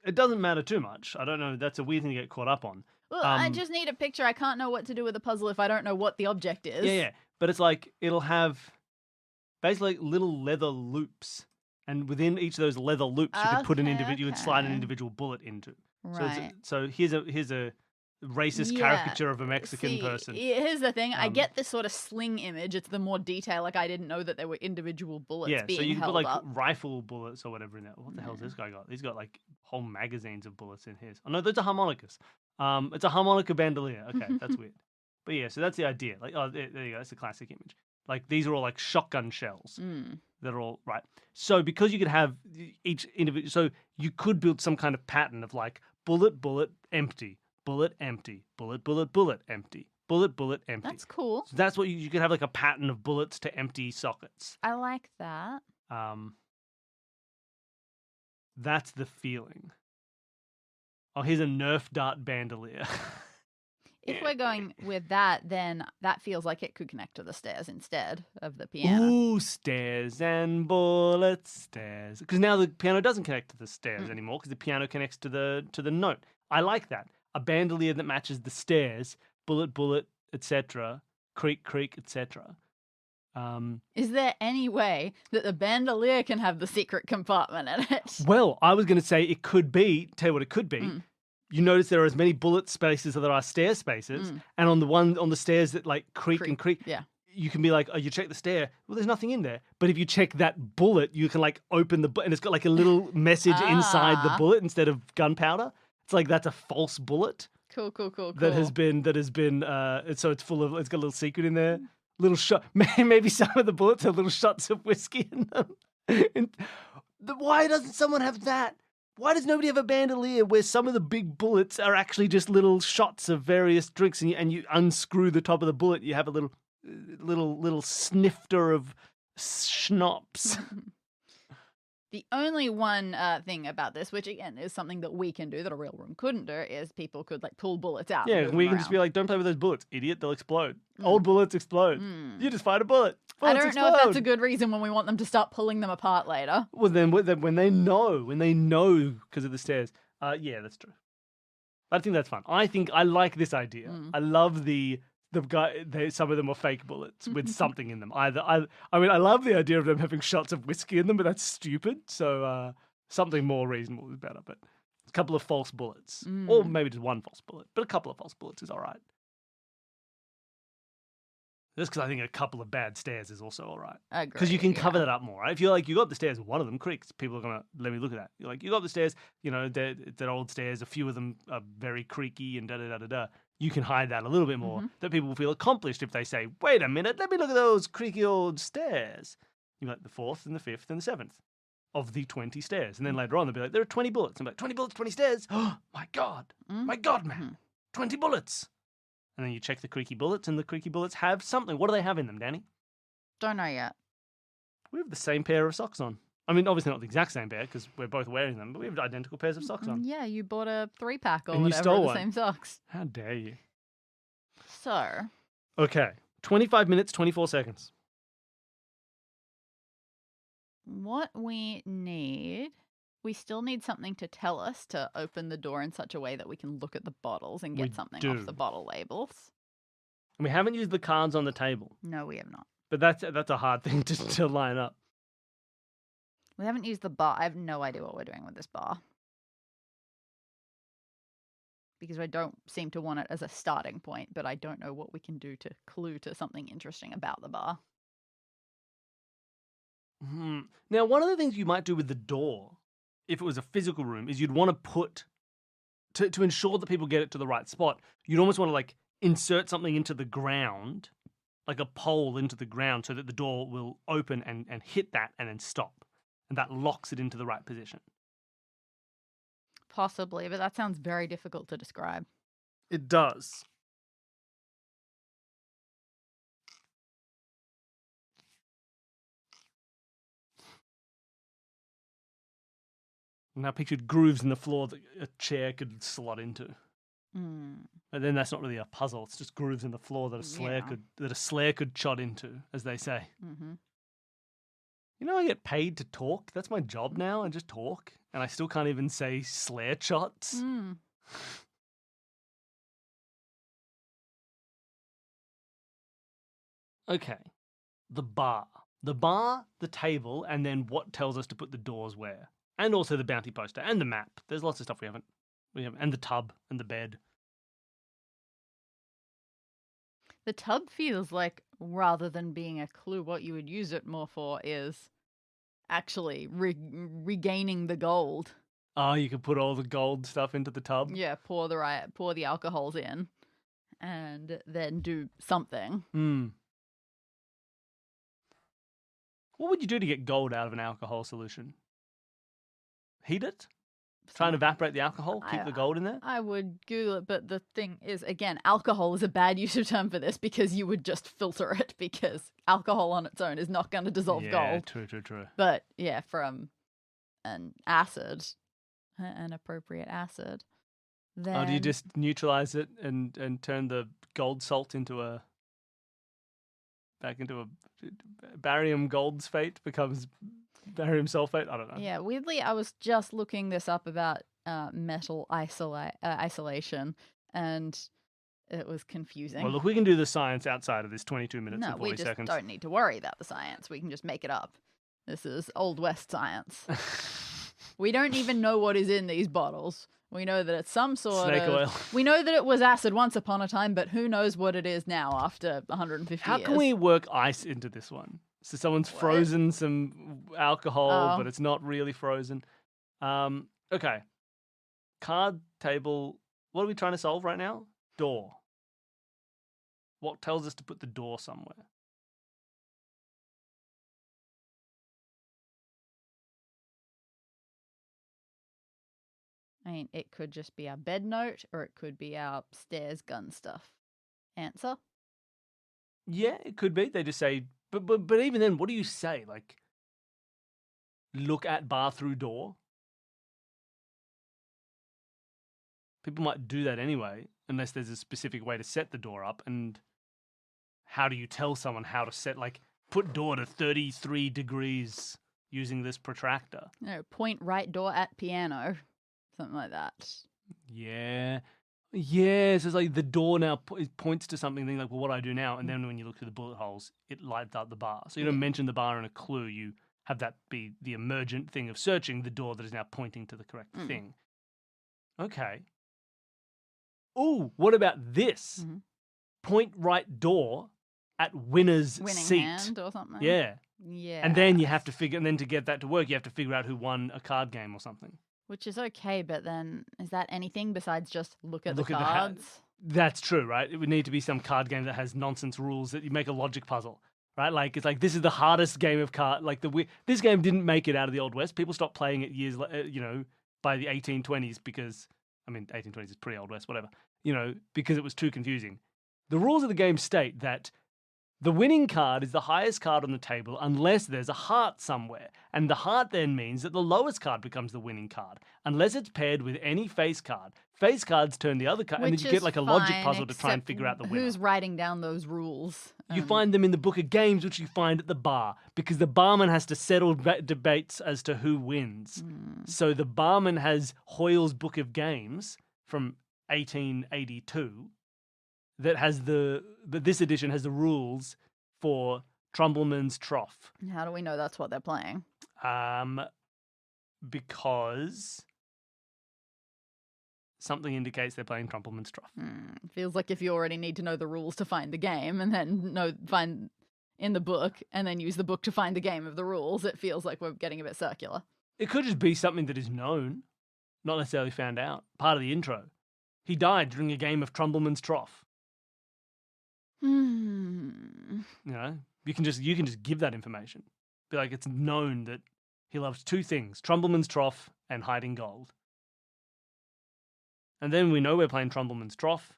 it doesn't matter too much. I don't know. That's a weird thing to get caught up on. Well, I just need a picture. I can't know what to do with a puzzle if I don't know what the object is. Yeah. But it's like, it'll have basically little leather loops. And within each of those leather loops, you could put an individual, you could slide an individual bullet into. Right. So here's a racist caricature of a Mexican person. Here's the thing. I get this sort of sling image. It's the more detail. Like, I didn't know that there were individual bullets being so you can put held like up. rifle bullets or whatever in there. What the hell's this guy got? He's got like whole magazines of bullets in his. Oh no, those are harmonicas. It's a harmonica bandolier. Okay, that's weird. But yeah, so that's the idea. Like, oh, there you go. That's a classic image. Like, these are all like shotgun shells that are all right. So because you could have each individual, so you could build some kind of pattern of like bullet, bullet, empty, bullet, empty, bullet, bullet, bullet, empty, bullet, bullet, empty. That's cool. So that's what you could have, like a pattern of bullets to empty sockets. I like that. That's the feeling. Oh, here's a Nerf dart bandolier. If we're going with that, then that feels like it could connect to the stairs instead of the piano. Ooh, stairs and bullets, stairs. Because now the piano doesn't connect to the stairs anymore because the piano connects to the note. I like that. A bandolier that matches the stairs, bullet, bullet, etc., creak, creak, etc. Is there any way that the bandolier can have the secret compartment in it? Well, I was going to say it could be, tell you what it could be. You notice there are as many bullet spaces as there are stair spaces, and on the stairs that like creak and creak, you can be like, oh, you check the stair. Well, there's nothing in there. But if you check that bullet, you can like open the and it's got like a little message inside the bullet instead of gunpowder. It's like that's a false bullet. Cool. That has been so it's full of, it's got a little secret in there. Little shot. Maybe some of the bullets have little shots of whiskey in them. Why doesn't someone have that? Why does nobody have a bandolier where some of the big bullets are actually just little shots of various drinks, and you unscrew the top of the bullet, you have a little snifter of schnapps. The only one thing about this, which again is something that we can do that a real room couldn't do, is people could like pull bullets out. Yeah, we can just be like, don't play with those bullets, idiot. They'll explode. Old bullets explode. You just fired a bullet. Bullets I don't know if that's a good reason when we want them to start pulling them apart later. Well, then when they know because of the stairs. Yeah, that's true. I think that's fun. I like this idea. I love the guy. Some of them are fake bullets with something in them. I love the idea of them having shots of whiskey in them, but that's stupid. So something more reasonable is better. But a couple of false bullets, or maybe just one false bullet, but a couple of false bullets is all right. Just because I think a couple of bad stairs is also all right. Because you can cover that up more, right? If you're like, you got the stairs, one of them creaks, people are going to let me look at that. You're like, you got the stairs, they're old stairs, a few of them are very creaky and da-da-da-da-da. You can hide that a little bit more, that people will feel accomplished if they say, wait a minute, let me look at those creaky old stairs. You like the 4th and the 5th and the 7th of the 20 stairs. And then later on, they'll be like, there are 20 bullets. I'm like, 20 bullets, 20 stairs? Oh, my God, man, 20 bullets. And then you check the creaky bullets, and the creaky bullets have something. What do they have in them, Dani? Don't know yet. We have the same pair of socks on. I mean, obviously not the exact same pair because we're both wearing them, but we have identical pairs of socks on. Yeah, you bought a 3-pack or and whatever you stole of the one. same socks. How dare you? So. Okay, 25 minutes, 24 seconds. What we need... We still need something to tell us to open the door in such a way that we can look at the bottles and get something off the bottle labels. And we haven't used the cards on the table. No, we have not. But that's a hard thing to line up. We haven't used the bar. I have no idea what we're doing with this bar. because I don't seem to want it as a starting point, but I don't know what we can do to clue to something interesting about the bar. Now, one of the things you might do with the door, if it was a physical room, is you'd want to put, to ensure that people get it to the right spot, you'd almost want to like insert something into the ground, like a pole into the ground, so that the door will open and hit that and then stop. And that locks it into the right position. Possibly, but that sounds very difficult to describe. It does. And I pictured grooves in the floor that a chair could slot into. But then that's not really a puzzle. It's just grooves in the floor that a slayer could chod into, as they say. Mm-hmm. You know, I get paid to talk. That's my job now. I just talk, and I still can't even say slayer chots. Okay, the bar, the table, and then what tells us to put the doors where, and also the bounty poster and the map. There's lots of stuff we haven't, and the tub and the bed. The tub feels like, rather than being a clue, what you would use it more for is actually regaining the gold. Oh, you could put all the gold stuff into the tub? Yeah, pour the alcohols in and then do something. What would you do to get gold out of an alcohol solution? Heat it? Try and evaporate the alcohol? Keep the gold in there? I would Google it, but the thing is, again, alcohol is a bad use of term for this because you would just filter it, because alcohol on its own is not going to dissolve gold. True. But yeah, from an acid, an appropriate acid. Then... Oh, do you just neutralize it and turn the gold salt back into a barium gold's fate becomes barium sulfate? I don't know. Yeah, weirdly, I was just looking this up about metal isolation, and it was confusing. Well, look, we can do the science outside of this 22 minutes and 40 we just seconds. don't need to worry about the science. We can just make it up. This is Old West science. We don't even know what is in these bottles. We know that it's some sort Snake of... oil. We know that it was acid once upon a time, but who knows what it is now after 150 years. How can we work ice into this one? So someone's frozen some alcohol, but it's not really frozen. Okay. Card table. What are we trying to solve right now? Door. What tells us to put the door somewhere? I mean, it could just be our bed note, or it could be our stairs gun stuff. Answer? Yeah, it could be. They just say, but even then, what do you say? Like, look at bar through door? People might do that anyway, unless there's a specific way to set the door up. And how do you tell someone how to set, like, put door to 33 degrees using this protractor? No, point right door at piano. Something like that. Yeah. Yeah, so it's like the door now points to something, then like, well, what do I do now? And then when you look through the bullet holes, it lights up the bar. So you don't mention the bar in a clue. You have that be the emergent thing of searching the door that is now pointing to the correct thing. Okay. Ooh, what about this? Point right door at winning seat. Hand or something. Yeah. Yeah. And then you have to figure, and then to get that to work, you have to figure out who won a card game or something. Which is okay, but then is that anything besides just look at the cards? That's true, right? It would need to be some card game that has nonsense rules that you make a logic puzzle, right? Like, it's like, this is the hardest game of card. Like, this game didn't make it out of the Old West. People stopped playing it years, by the 1820s because, 1820s is pre-Old West, whatever, because it was too confusing. The rules of the game state that the winning card is the highest card on the table unless there's a heart somewhere. And the heart then means that the lowest card becomes the winning card, unless it's paired with any face card. Face cards turn the other card, and then you get like a logic puzzle to try and figure out the winner. Who's writing down those rules? You find them in the book of games, which you find at the bar, because the barman has to settle debates as to who wins. So the barman has Hoyle's book of games from 1882 that has but this edition has the rules for Trumbleman's Trough. How do we know that's what they're playing? Because something indicates they're playing Trumpleman's Trough. Feels like if you already need to know the rules to find the game and then find in the book and then use the book to find the game of the rules, it feels like we're getting a bit circular. It could just be something that is known, not necessarily found out. Part of the intro. He died during a game of Trumpleman's Trough. You know, you can just give that information. Be like, it's known that he loves two things: Trumpleman's Trough and hiding gold. And then we know we're playing Trumpleman's Trough.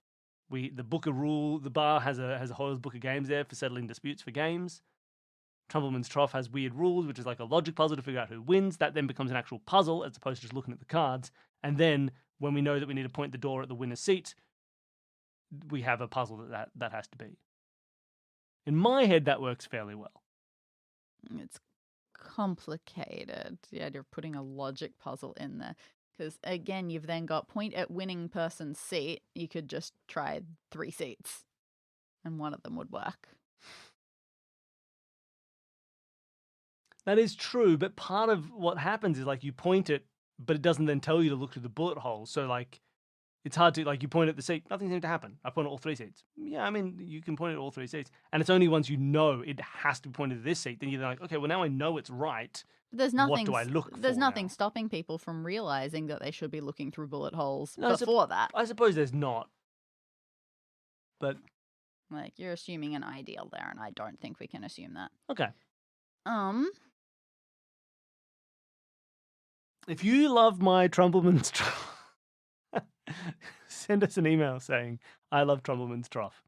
The bar has a Hoyle's Book of Games there for settling disputes for games. Trumpleman's Trough has weird rules, which is like a logic puzzle to figure out who wins. That then becomes an actual puzzle as opposed to just looking at the cards. And then when we know that we need to point the door at the winner's seat, we have a puzzle that has to be. In my head, that works fairly well. It's complicated. The idea of putting a logic puzzle in there. Because, again, you've then got point at winning person's seat. You could just try 3 seats. And one of them would work. That is true, but part of what happens is like you point it, but it doesn't then tell you to look through the bullet hole. So like, it's hard to, like, you point at the seat, nothing seems to happen. I point at all 3 seats. Yeah, I mean, you can point at all 3 seats. And it's only once you know it has to be pointed at this seat, then you're like, okay, well, now I know it's right. There's nothing, what do I look for There's nothing now? Stopping people from realizing that they should be looking through bullet holes No, before that. I suppose there's not. But. Like, you're assuming an ideal there, and I don't think we can assume that. Okay. If you love my Trumpleman's Trough, send us an email saying, I love Trumpleman's Trough.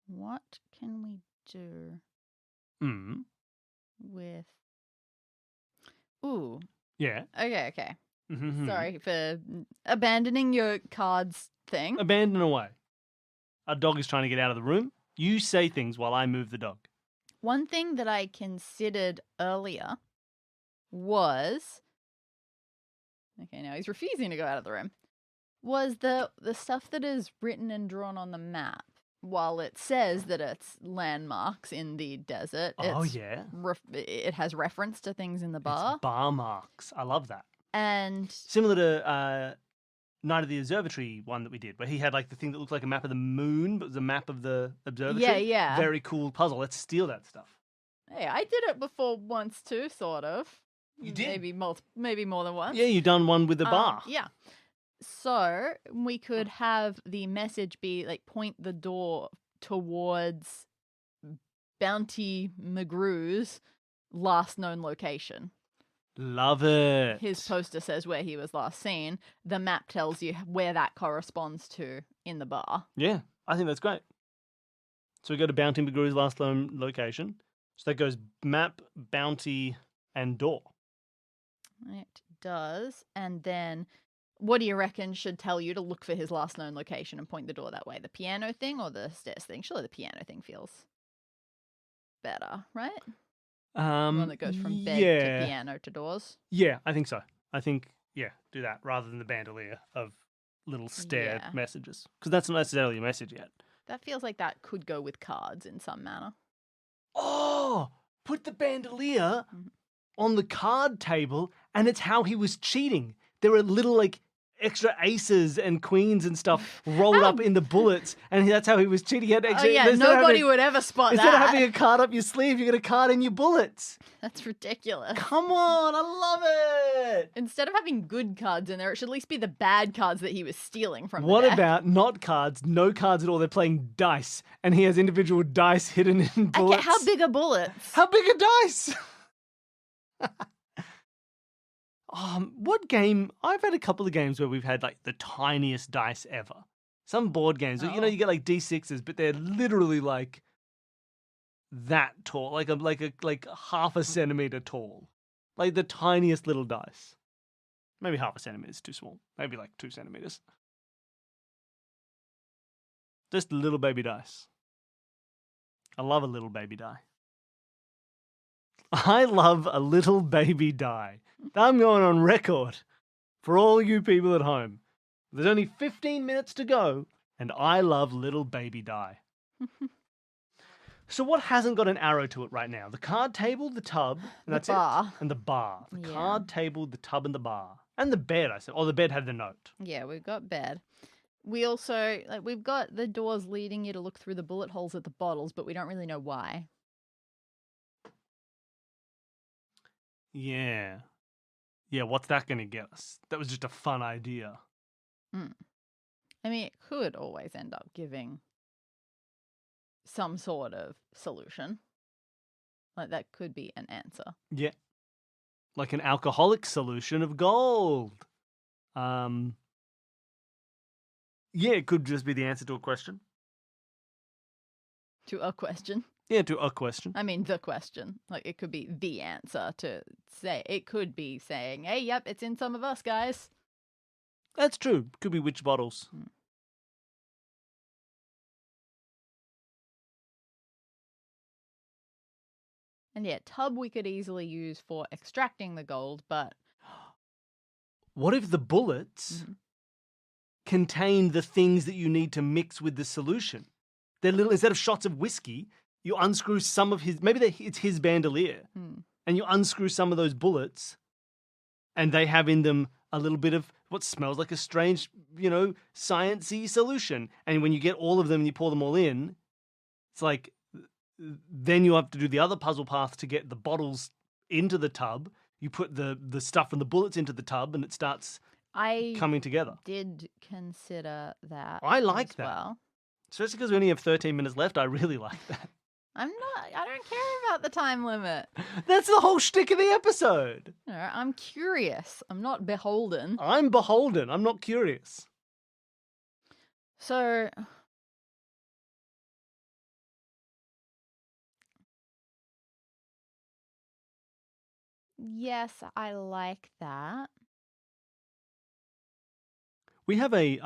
What can we do with... Ooh. Yeah. Okay. Mm-hmm. Sorry for abandoning your cards thing. Abandon away. Our dog is trying to get out of the room. You say things while I move the dog. One thing that I considered earlier was... Okay, now he's refusing to go out of the room. Was the stuff that is written and drawn on the map. While it says that it's landmarks in the desert, it has reference to things in the bar. It's bar marks. I love that. And similar to Night of the Observatory one that we did, where he had like the thing that looked like a map of the moon, but it was a map of the observatory. Yeah. Very cool puzzle. Let's steal that stuff. Hey, I did it before once too, sort of. You did? Maybe more than once. Yeah, you've done one with the bar. Yeah. So we could have the message be like point the door towards Bounty McGrew's last known location. Love it. His poster says where he was last seen. The map tells you where that corresponds to in the bar. Yeah, I think that's great. So we go to Bounty McGrew's last known location. So that goes map, bounty, and door. It does. And then what do you reckon should tell you to look for his last known location and point the door that way? The piano thing or the stairs thing? Surely the piano thing feels better, right? The one that goes from bed to piano to doors. Yeah, I think so. I think, do that rather than the bandolier of little stair messages. Because that's not necessarily a message yet. That feels like that could go with cards in some manner. Oh, put the bandolier on the card table and it's how he was cheating. There were little like extra aces and queens and stuff rolled up in the bullets, and that's how he was cheating. He had extra, nobody would ever spot instead that. Instead of having a card up your sleeve, you got a card in your bullets. That's ridiculous. Come on, I love it. Instead of having good cards in there, it should at least be the bad cards that he was stealing from What the deck. about not cards, no cards at all? They're playing dice, and he has individual dice hidden in bullets. Okay, how big are bullets? How big are dice? What game? I've had a couple of games where we've had like the tiniest dice ever. Some board games, you get like D6s, but they're literally like that tall, like half a centimeter tall, like the tiniest little dice. Maybe half a centimeter is too small. Maybe like 2 centimeters. Just little baby dice. I love a little baby die. I love a little baby die. I'm going on record for all you people at home. There's only 15 minutes to go, and I love little baby die. So what hasn't got an arrow to it right now? The card table, the tub, and The that's bar. it. And the bar. The Yeah. card table, the tub, and the bar. And the bed, I said. Oh, the bed had the note. Yeah, we've got bed. We also, we've got the doors leading you to look through the bullet holes at the bottles, but we don't really know why. Yeah. Yeah, what's that going to get us? That was just a fun idea. I mean, it could always end up giving some sort of solution. Like, that could be an answer. Yeah. Like an alcoholic solution of gold. Yeah, it could just be the answer to a question. To a question. Yeah, to a question. I mean, the question. Like, it could be the answer to say. It could be saying, hey, yep, it's in some of us, guys. That's true. Could be which bottles. And yeah, tub we could easily use for extracting the gold, but What if the bullets contain the things that you need to mix with the solution? They're little, instead of shots of whiskey, you unscrew some of his, maybe it's his bandolier, and you unscrew some of those bullets, and they have in them a little bit of what smells like a strange, science-y solution. And when you get all of them and you pour them all in, it's like, then you have to do the other puzzle path to get the bottles into the tub. You put the stuff from the bullets into the tub, and it starts coming together. Did consider that. I like as that. Well. Especially because we only have 13 minutes left, I really like that. I don't care about the time limit. That's the whole shtick of the episode. No, I'm curious. I'm not beholden. I'm beholden. I'm not curious. So, yes, I like that. We have a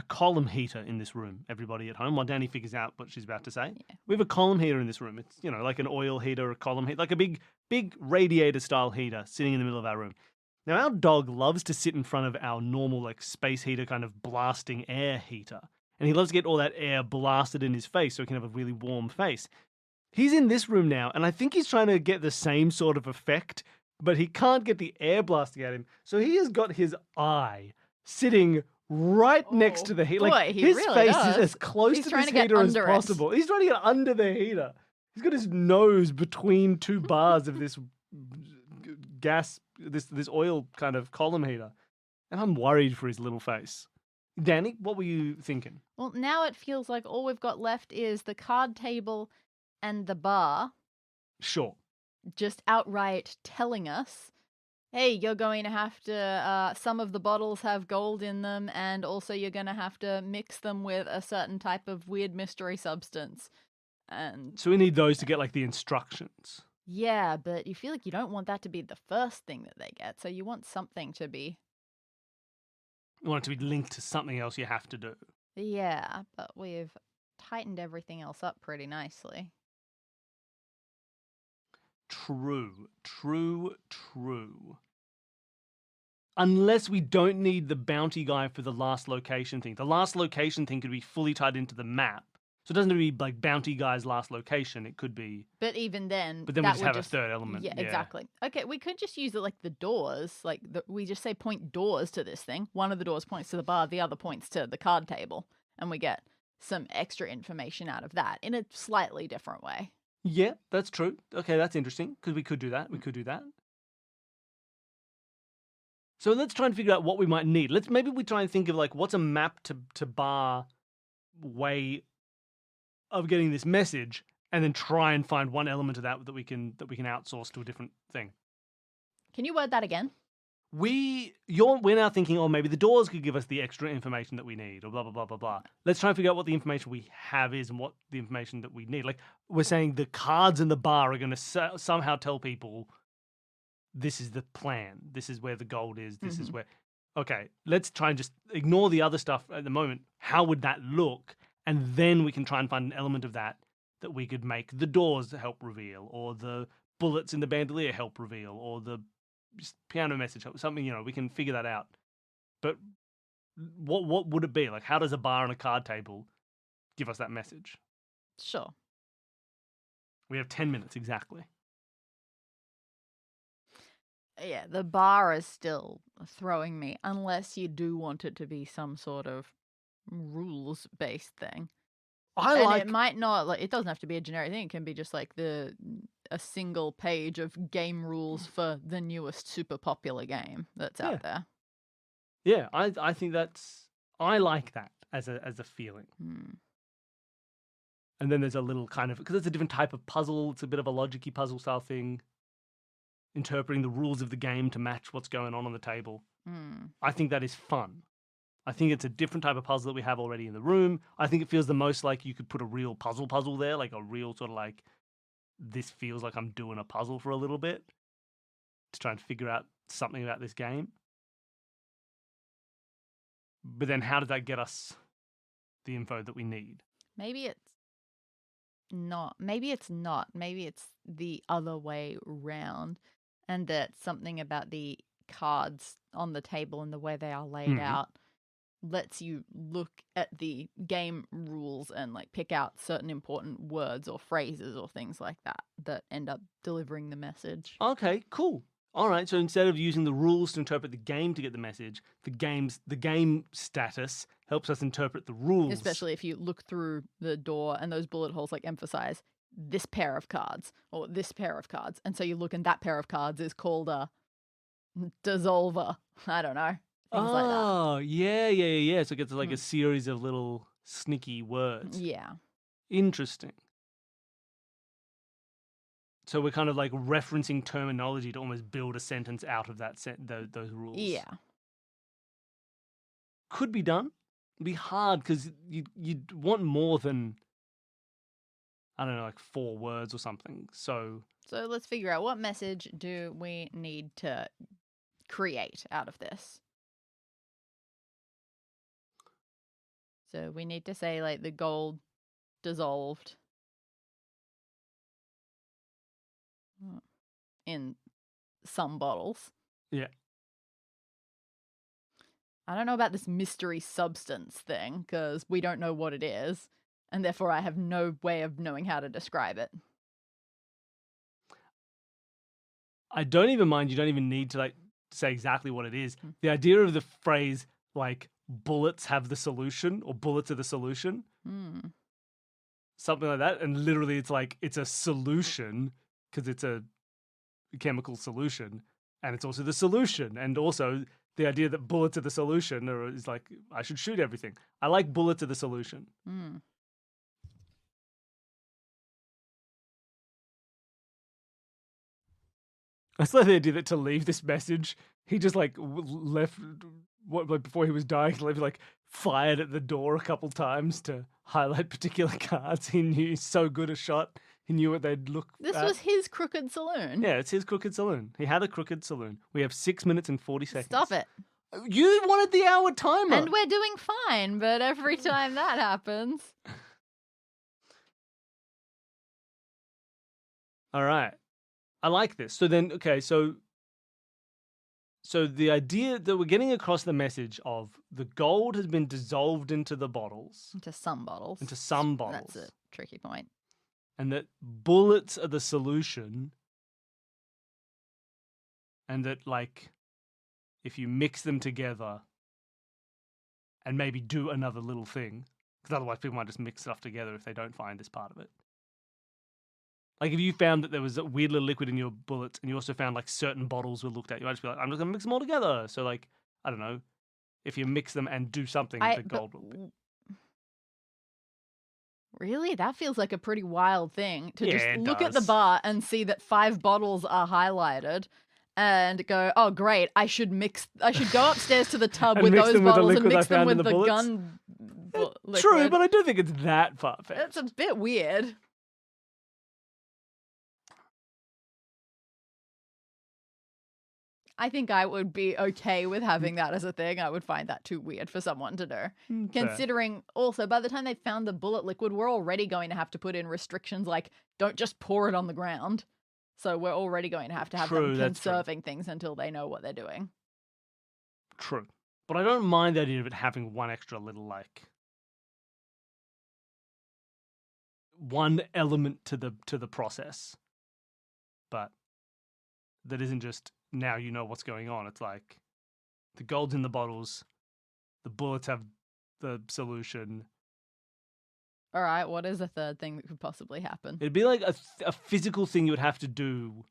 column heater in this room, everybody at home, while Dani figures out what she's about to say. Yeah. We have a column heater in this room. It's, like an oil heater, a column heater, like a big radiator-style heater sitting in the middle of our room. Now, our dog loves to sit in front of our normal, space heater kind of blasting air heater. And he loves to get all that air blasted in his face so he can have a really warm face. He's in this room now, and I think he's trying to get the same sort of effect, but he can't get the air blasting at him. So he has got his eye sitting right next to the heater. Boy, he his really face does. is as close He's to trying this to get heater as under it. possible. He's trying to get under the heater. He's got his nose between two bars of this gas, this oil kind of column heater. And I'm worried for his little face. Dani, what were you thinking? Well, now it feels like all we've got left is the card table and the bar. Sure. Just outright telling us, hey, you're going to have to, some of the bottles have gold in them, and also you're going to have to mix them with a certain type of weird mystery substance. And so we need those to get the instructions. Yeah, but you feel like you don't want that to be the first thing that they get, so you want something to be. You want it to be linked to something else you have to do. Yeah, but we've tightened everything else up pretty nicely. True. Unless we don't need the bounty guy for the last location thing. The last location thing could be fully tied into the map. So it doesn't have to be bounty guy's last location. It could be. But even then. But then we just have a third element. Yeah, exactly. Okay, we could just use it like the doors. We just say point doors to this thing. One of the doors points to the bar, the other points to the card table. And we get some extra information out of that in a slightly different way. Yeah, that's true. Okay, that's interesting, because we could do that. So let's try and figure out what we might need. Maybe we try and think of what's a map to bar way of getting this message, and then try and find one element of that we can outsource to a different thing. Can you word that again? We're now thinking, maybe the doors could give us the extra information that we need, or blah, blah, blah, blah, blah. Let's try and figure out what the information we have is and what the information that we need. We're saying the cards in the bar are going to somehow tell people this is the plan. This is where the gold is. This is where... Okay, let's try and just ignore the other stuff at the moment. How would that look? And then we can try and find an element of that we could make the doors help reveal, or the bullets in the bandolier help reveal, or the piano message, something, we can figure that out. But what would it be? How does a bar and a card table give us that message? Sure. We have 10 minutes exactly. Yeah, the bar is still throwing me, unless you do want it to be some sort of rules-based thing. It might not, like, it doesn't have to be a generic thing. It can be just like a single page of game rules for the newest super popular game that's out there. Yeah, I think I like that as a feeling. And then there's a little kind of, because it's a different type of puzzle, it's a bit of a logic-y puzzle style thing, interpreting the rules of the game to match what's going on the table. I think that is fun. I think it's a different type of puzzle that we have already in the room. I think it feels the most like you could put a real puzzle there, like a real sort of like, this feels like I'm doing a puzzle for a little bit to try and figure out something about this game. But then how does that get us the info that we need? Maybe it's not. Maybe it's not. Maybe it's the other way round, and that something about the cards on the table and the way they are laid out lets you look at the game rules and like pick out certain important words or phrases or things like that end up delivering the message. Okay, cool. All right, so instead of using the rules to interpret the game to get the message, the game status helps us interpret the rules. Especially if you look through the door and those bullet holes like emphasize this pair of cards or this pair of cards. And so you look and that pair of cards is called a dissolver. I don't know. Things like that. Oh, yeah. So it gets like a series of little sneaky words. Yeah. Interesting. So we're kind of like referencing terminology to almost build a sentence out of that those rules. Yeah. Could be done. It'd be hard because you'd want more than, I don't know, like 4 words or something. So let's figure out, what message do we need to create out of this? So we need to say like the gold dissolved in some bottles. Yeah. I don't know about this mystery substance thing because we don't know what it is, and therefore I have no way of knowing how to describe it. I don't even mind. You don't even need to like say exactly what it is. The idea of the phrase like bullets have the solution or bullets are the solution, something like that, and literally it's like it's a solution because it's a chemical solution, and it's also the solution, and also the idea that bullets are the solution is like I should shoot everything. I like bullets are the solution. I still like the idea that to leave this message, he just like left like before he was dying, he like fired at the door a couple times to highlight particular cards. He knew he's so good a shot. He knew what they'd look This at. was his crooked saloon. Yeah, it's his crooked saloon. He had a crooked saloon. We have 6 minutes and 40 seconds. Stop it. You wanted the hour timer. And we're doing fine, but every time that happens. All right. I like this. So then, okay, so the idea that we're getting across the message of the gold has been dissolved into the bottles. Into some bottles. That's a tricky point. And that bullets are the solution. And that, like, if you mix them together and maybe do another little thing, because otherwise people might just mix stuff together if they don't find this part of it. Like if you found that there was a weird little liquid in your bullets and you also found like certain bottles were looked at, you might just be like, I'm just going to mix them all together. So like, I don't know, if you mix them and do something, the gold will be. Really? That feels like a pretty wild thing to just look at the does. bar and see that 5 bottles are highlighted and go, oh, great, I should go upstairs to the tub And with mix those them with the bottles and liquid I mix them found in with the the bullets? gun liquid. True, but I don't think it's that far-fetched. It's a bit weird. I think I would be okay with having that as a thing. I would find that too weird for someone to do. Considering also by the time they found the bullet liquid, we're already going to have to put in restrictions like don't just pour it on the ground. So we're already going to have them conserving things until they know what they're doing. True. But I don't mind the idea of it having one extra little like one element to the process, but that isn't just now you know what's going on. It's like the gold's in the bottles, the bullets have the solution. All right, what is a third thing that could possibly happen? It'd be like a physical thing you would have to do.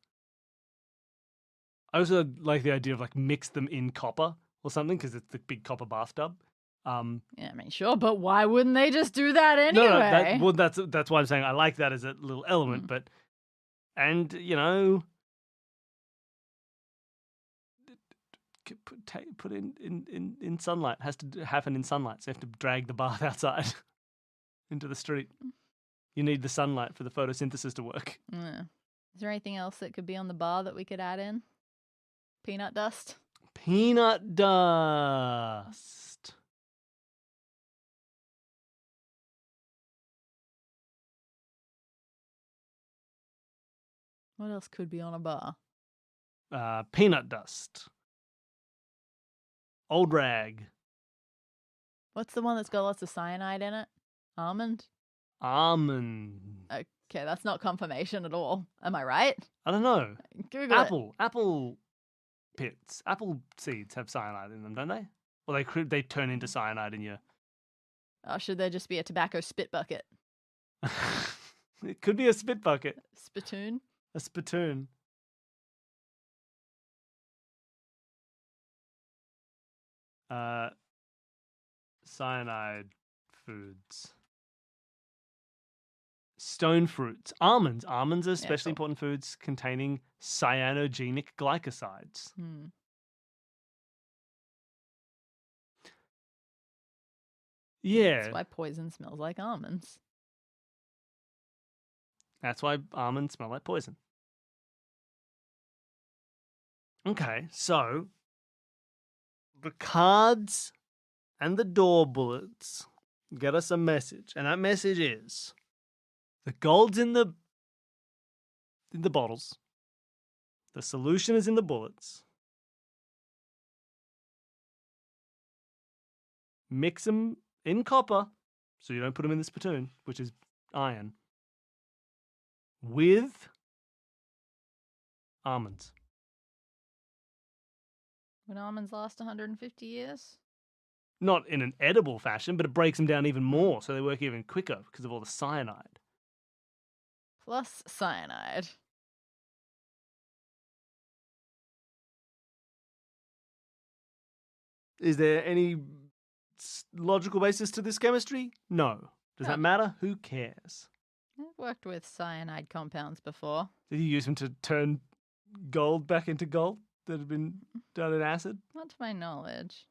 I also like the idea of like mix them in copper or something because it's the big copper bathtub. Yeah, I mean, sure, but why wouldn't they just do that anyway? No, that's why I'm saying I like that as a little element, but and you know, put in sunlight. It has to happen in sunlight. So you have to drag the bath outside into the street. You need the sunlight for the photosynthesis to work. Yeah. Is there anything else that could be on the bar that we could add in? Peanut dust? Peanut dust. What else could be on a bar? Peanut dust. Old rag. What's the one that's got lots of cyanide in it? Almond? Almond. Okay, that's not confirmation at all. Am I right? I don't know. Google it. Apple pits. Apple seeds have cyanide in them, don't they? Well, they turn into cyanide in your... Oh, should there just be a tobacco spit bucket? It could be a spit bucket. Spittoon? A spittoon. Cyanide foods. Stone fruits. Almonds. Almonds are especially important foods containing cyanogenic glycosides. Yeah. That's why poison smells like almonds. That's why almonds smell like poison. Okay, so the cards and the door bullets get us a message, and that message is the gold's in the bottles. The solution is in the bullets. Mix them in copper, so you don't put them in the spittoon, which is iron, with almonds. Would almonds last 150 years? Not in an edible fashion, but it breaks them down even more, so they work even quicker because of all the cyanide. Plus cyanide. Is there any logical basis to this chemistry? No. Does that matter? Who cares? I've worked with cyanide compounds before. Did you use them to turn gold back into gold that had been done in acid? Not to my knowledge.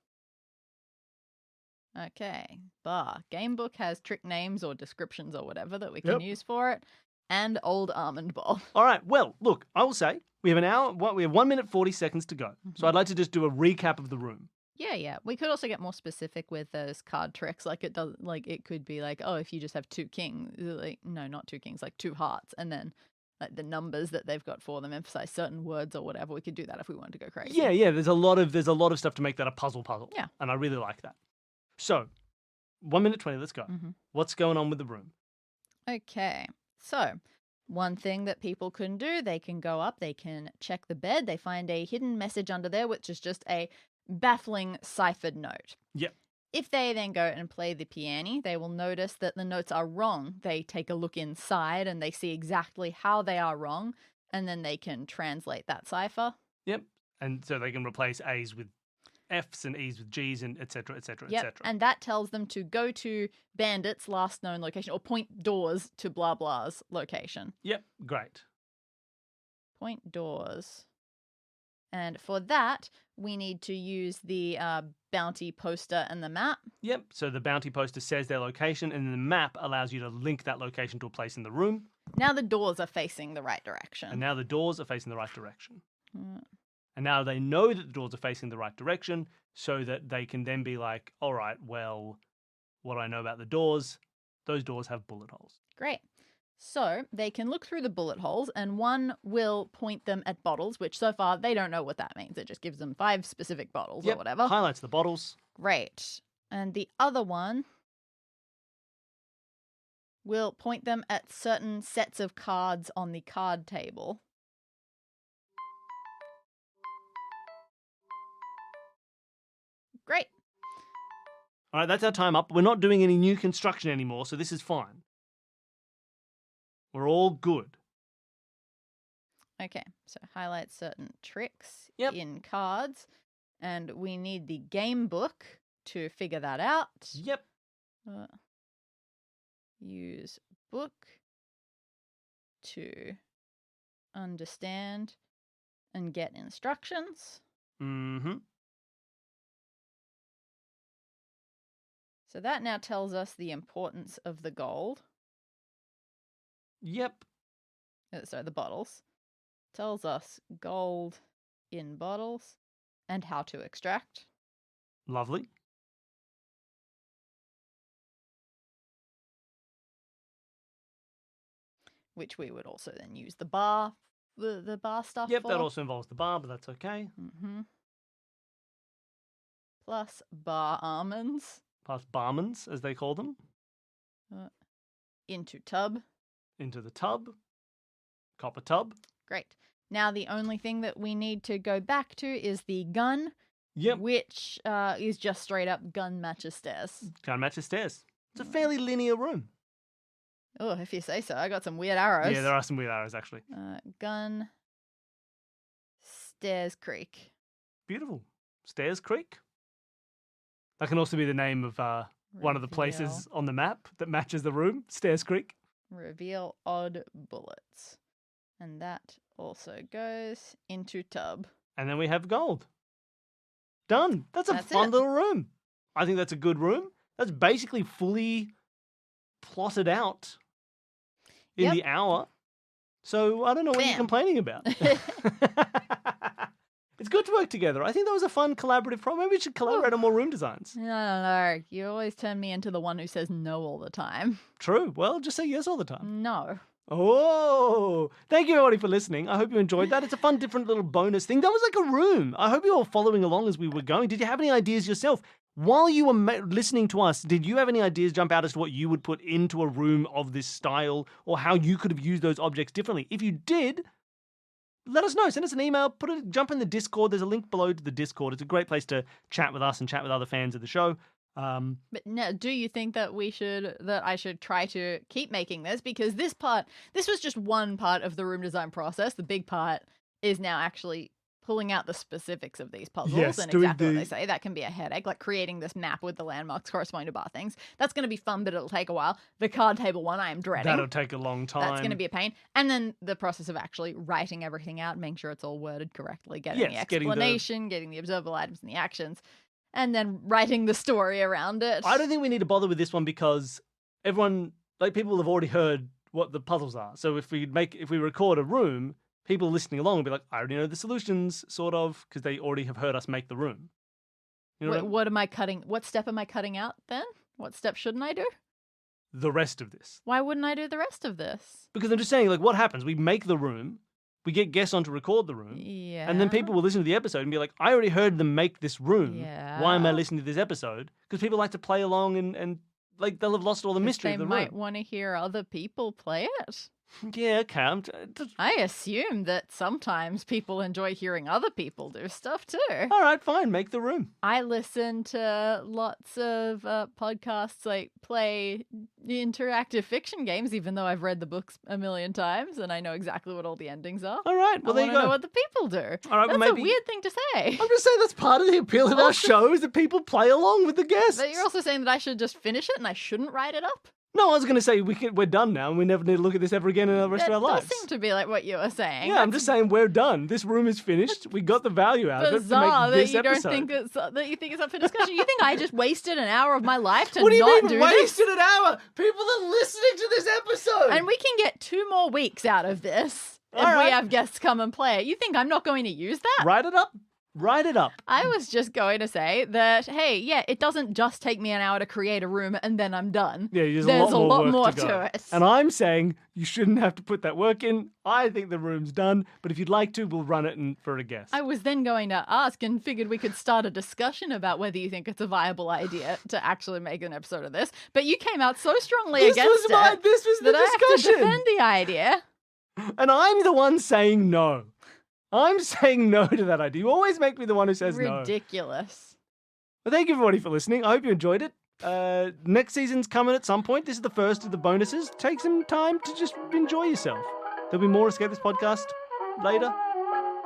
Okay, bar. Gamebook has trick names or descriptions or whatever that we can use for it. And old almond ball. All right, well, look, I will say we have an hour, we have 1 minute 40 seconds to go. So I'd like to just do a recap of the room. Yeah. We could also get more specific with those card tricks. Like it could be like, oh, if you just have two kings, like no, not two kings, like two hearts, and then like the numbers that they've got for them emphasize certain words or whatever. We could do that if we wanted to go crazy. Yeah. There's a lot of stuff to make that a puzzle. Yeah. And I really like that. So, 1 minute 20, let's go. What's going on with the room? Okay. So, one thing that people can do, they can go up, they can check the bed, they find a hidden message under there, which is just a baffling ciphered note. Yep. If they then go and play the piano, they will notice that the notes are wrong. They take a look inside and they see exactly how they are wrong, and then they can translate that cipher. Yep. And so they can replace A's with F's and E's with G's and et cetera, et cetera, et cetera. And that tells them to go to Bandit's last known location or point doors to blah blah's location. Yep, great. Point doors. And for that, we need to use the bounty poster and the map. Yep, so the bounty poster says their location and the map allows you to link that location to a place in the room. Now the doors are facing the right direction. And now the doors are facing the right direction. And now they know that the doors are facing the right direction so that they can then be like, all right, well, what do I know about the doors? Those doors have bullet holes. Great. So they can look through the bullet holes and one will point them at bottles, which so far they don't know what that means. It just gives them 5 specific bottles or whatever. Highlights the bottles. Great. And the other one we'll point them at certain sets of cards on the card table. Great. All right, that's our time up. We're not doing any new construction anymore, so this is fine. We're all good. Okay, so highlight certain tricks Yep. in cards, and we need the game book to figure that out. Yep. Use book to understand and get instructions. Mm-hmm. So that now tells us the importance of the gold. Yep. Sorry, the bottles. Tells us gold in bottles and how to extract. Lovely. Which we would also then use the bar, the bar stuff Yep, for. that also involves the bar, but that's okay. Mm-hmm. Plus bar almonds. Plus barmans, as they call them. Into tub. Into the tub. Copper tub. Great. Now the only thing that we need to go back to is the gun. Yep. Which is just straight up gun matches stairs. Can't match the stairs. It's a fairly linear room. Oh, if you say so. I got some weird arrows. Yeah, there are some weird arrows, actually. Gun. Stairs Creek. Beautiful. Stairs Creek. That can also be the name of one of the places on the map that matches the room. Stairs Creek. Reveal odd bullets. And that also goes into tub. And then we have gold. Done. That's That's fun it. little room. I think that's a good room. That's basically fully plotted out in Yep. the hour. So I don't know what you're Bam. complaining about. It's good to work together. I think that was a fun collaborative problem. Maybe we should collaborate on more room designs. I don't know. You always turn me into the one who says no all the time. True. Well, just say yes all the time. No. Oh, thank you everybody for listening. I hope you enjoyed that. It's a fun, different little bonus thing. That was like a room. I hope you were following along as we were going. Did you have any ideas yourself? While you were listening to us, did you have any ideas jump out as to what you would put into a room of this style or how you could have used those objects differently? If you did, let us know. Send us an email. Jump in the Discord. There's a link below to the Discord. It's a great place to chat with us and chat with other fans of the show. But no, do you think that I should try to keep making this? Because this was just one part of the room design process. The big part is now actually pulling out the specifics of these puzzles Yes, and doing exactly what the- they say. That can be a headache, like creating this map with the landmarks corresponding to bar things. That's going to be fun, but it'll take a while. The card table one, I am dreading. That'll take a long time. That's going to be a pain. And then the process of actually writing everything out, making sure it's all worded correctly, getting the Yes, getting the- explanation, getting the observable items and the actions, and then writing the story around it. I don't think we need to bother with this one because everyone, like people have already heard what the puzzles are. So if we record a room, people listening along will be like, I already know the solutions, sort of, because they already have heard us make the room. You know What am I cutting? What step am I cutting out then? What step shouldn't I do? the rest of this. Why wouldn't I do the rest of this? Because I'm just saying, like, what happens? We make the room, we get guests on to record the room, Yeah. and then people will listen to the episode and be like, I already heard them make this room. Yeah. Why am I listening to this episode? Because people like to play along and like, they'll have lost all the mystery They of the might room. want to hear other people play it. Yeah, okay. I assume that sometimes people enjoy hearing other people do stuff too. All right, fine. Make the room. I listen to lots of podcasts like play interactive fiction games, even though I've read the books a million times and I know exactly what all the endings are. All right. Well, I there you want to know go. what the people do. All right, well, That's maybe- a weird thing to say. I'm just saying that's part of the appeal of our show is that people play along with the guests. But you're also saying that I should just finish it and I shouldn't write it up? No, I was going to say we're done now and we never need to look at this ever again in the rest That of our does lives. seem to be like what you were saying. Yeah, I'm just saying we're done. This room is finished. We got the value out of it to Bizarre make that this you episode. don't think that you think it's up for discussion. You think I just wasted an hour of my life to What do you not mean do wasted this? an hour? People are listening to this episode. And we can get 2 more weeks out of this if All right. we have guests come and play it. You think I'm not going to use that? Write it up. Write it up. I was just going to say that, hey, yeah, it doesn't just take me an hour to create a room and then I'm done. Yeah, there's a a lot lot more more work to go. to it. And I'm saying you shouldn't have to put that work in. I think the room's done, but if you'd like to, we'll run it for a guess. I was then going to ask and figured we could start a discussion about whether you think it's a viable idea to actually make an episode of this. But you came out so strongly This against it this was the that I have to discussion. defend the idea. And I'm the one saying no. I'm saying no to that idea. You always make me the one who says no. Ridiculous. Well, thank you everybody for listening. I hope you enjoyed it. Next season's coming at some point. This is the first of the bonuses. Take some time to just enjoy yourself. There'll be more Escape This Podcast later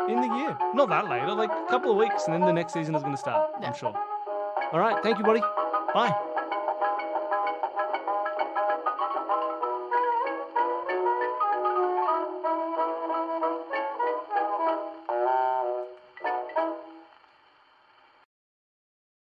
in the year. Not that later, like a couple of weeks, and then the next season is going to start, Yeah. I'm sure. All right, thank you, buddy. Bye.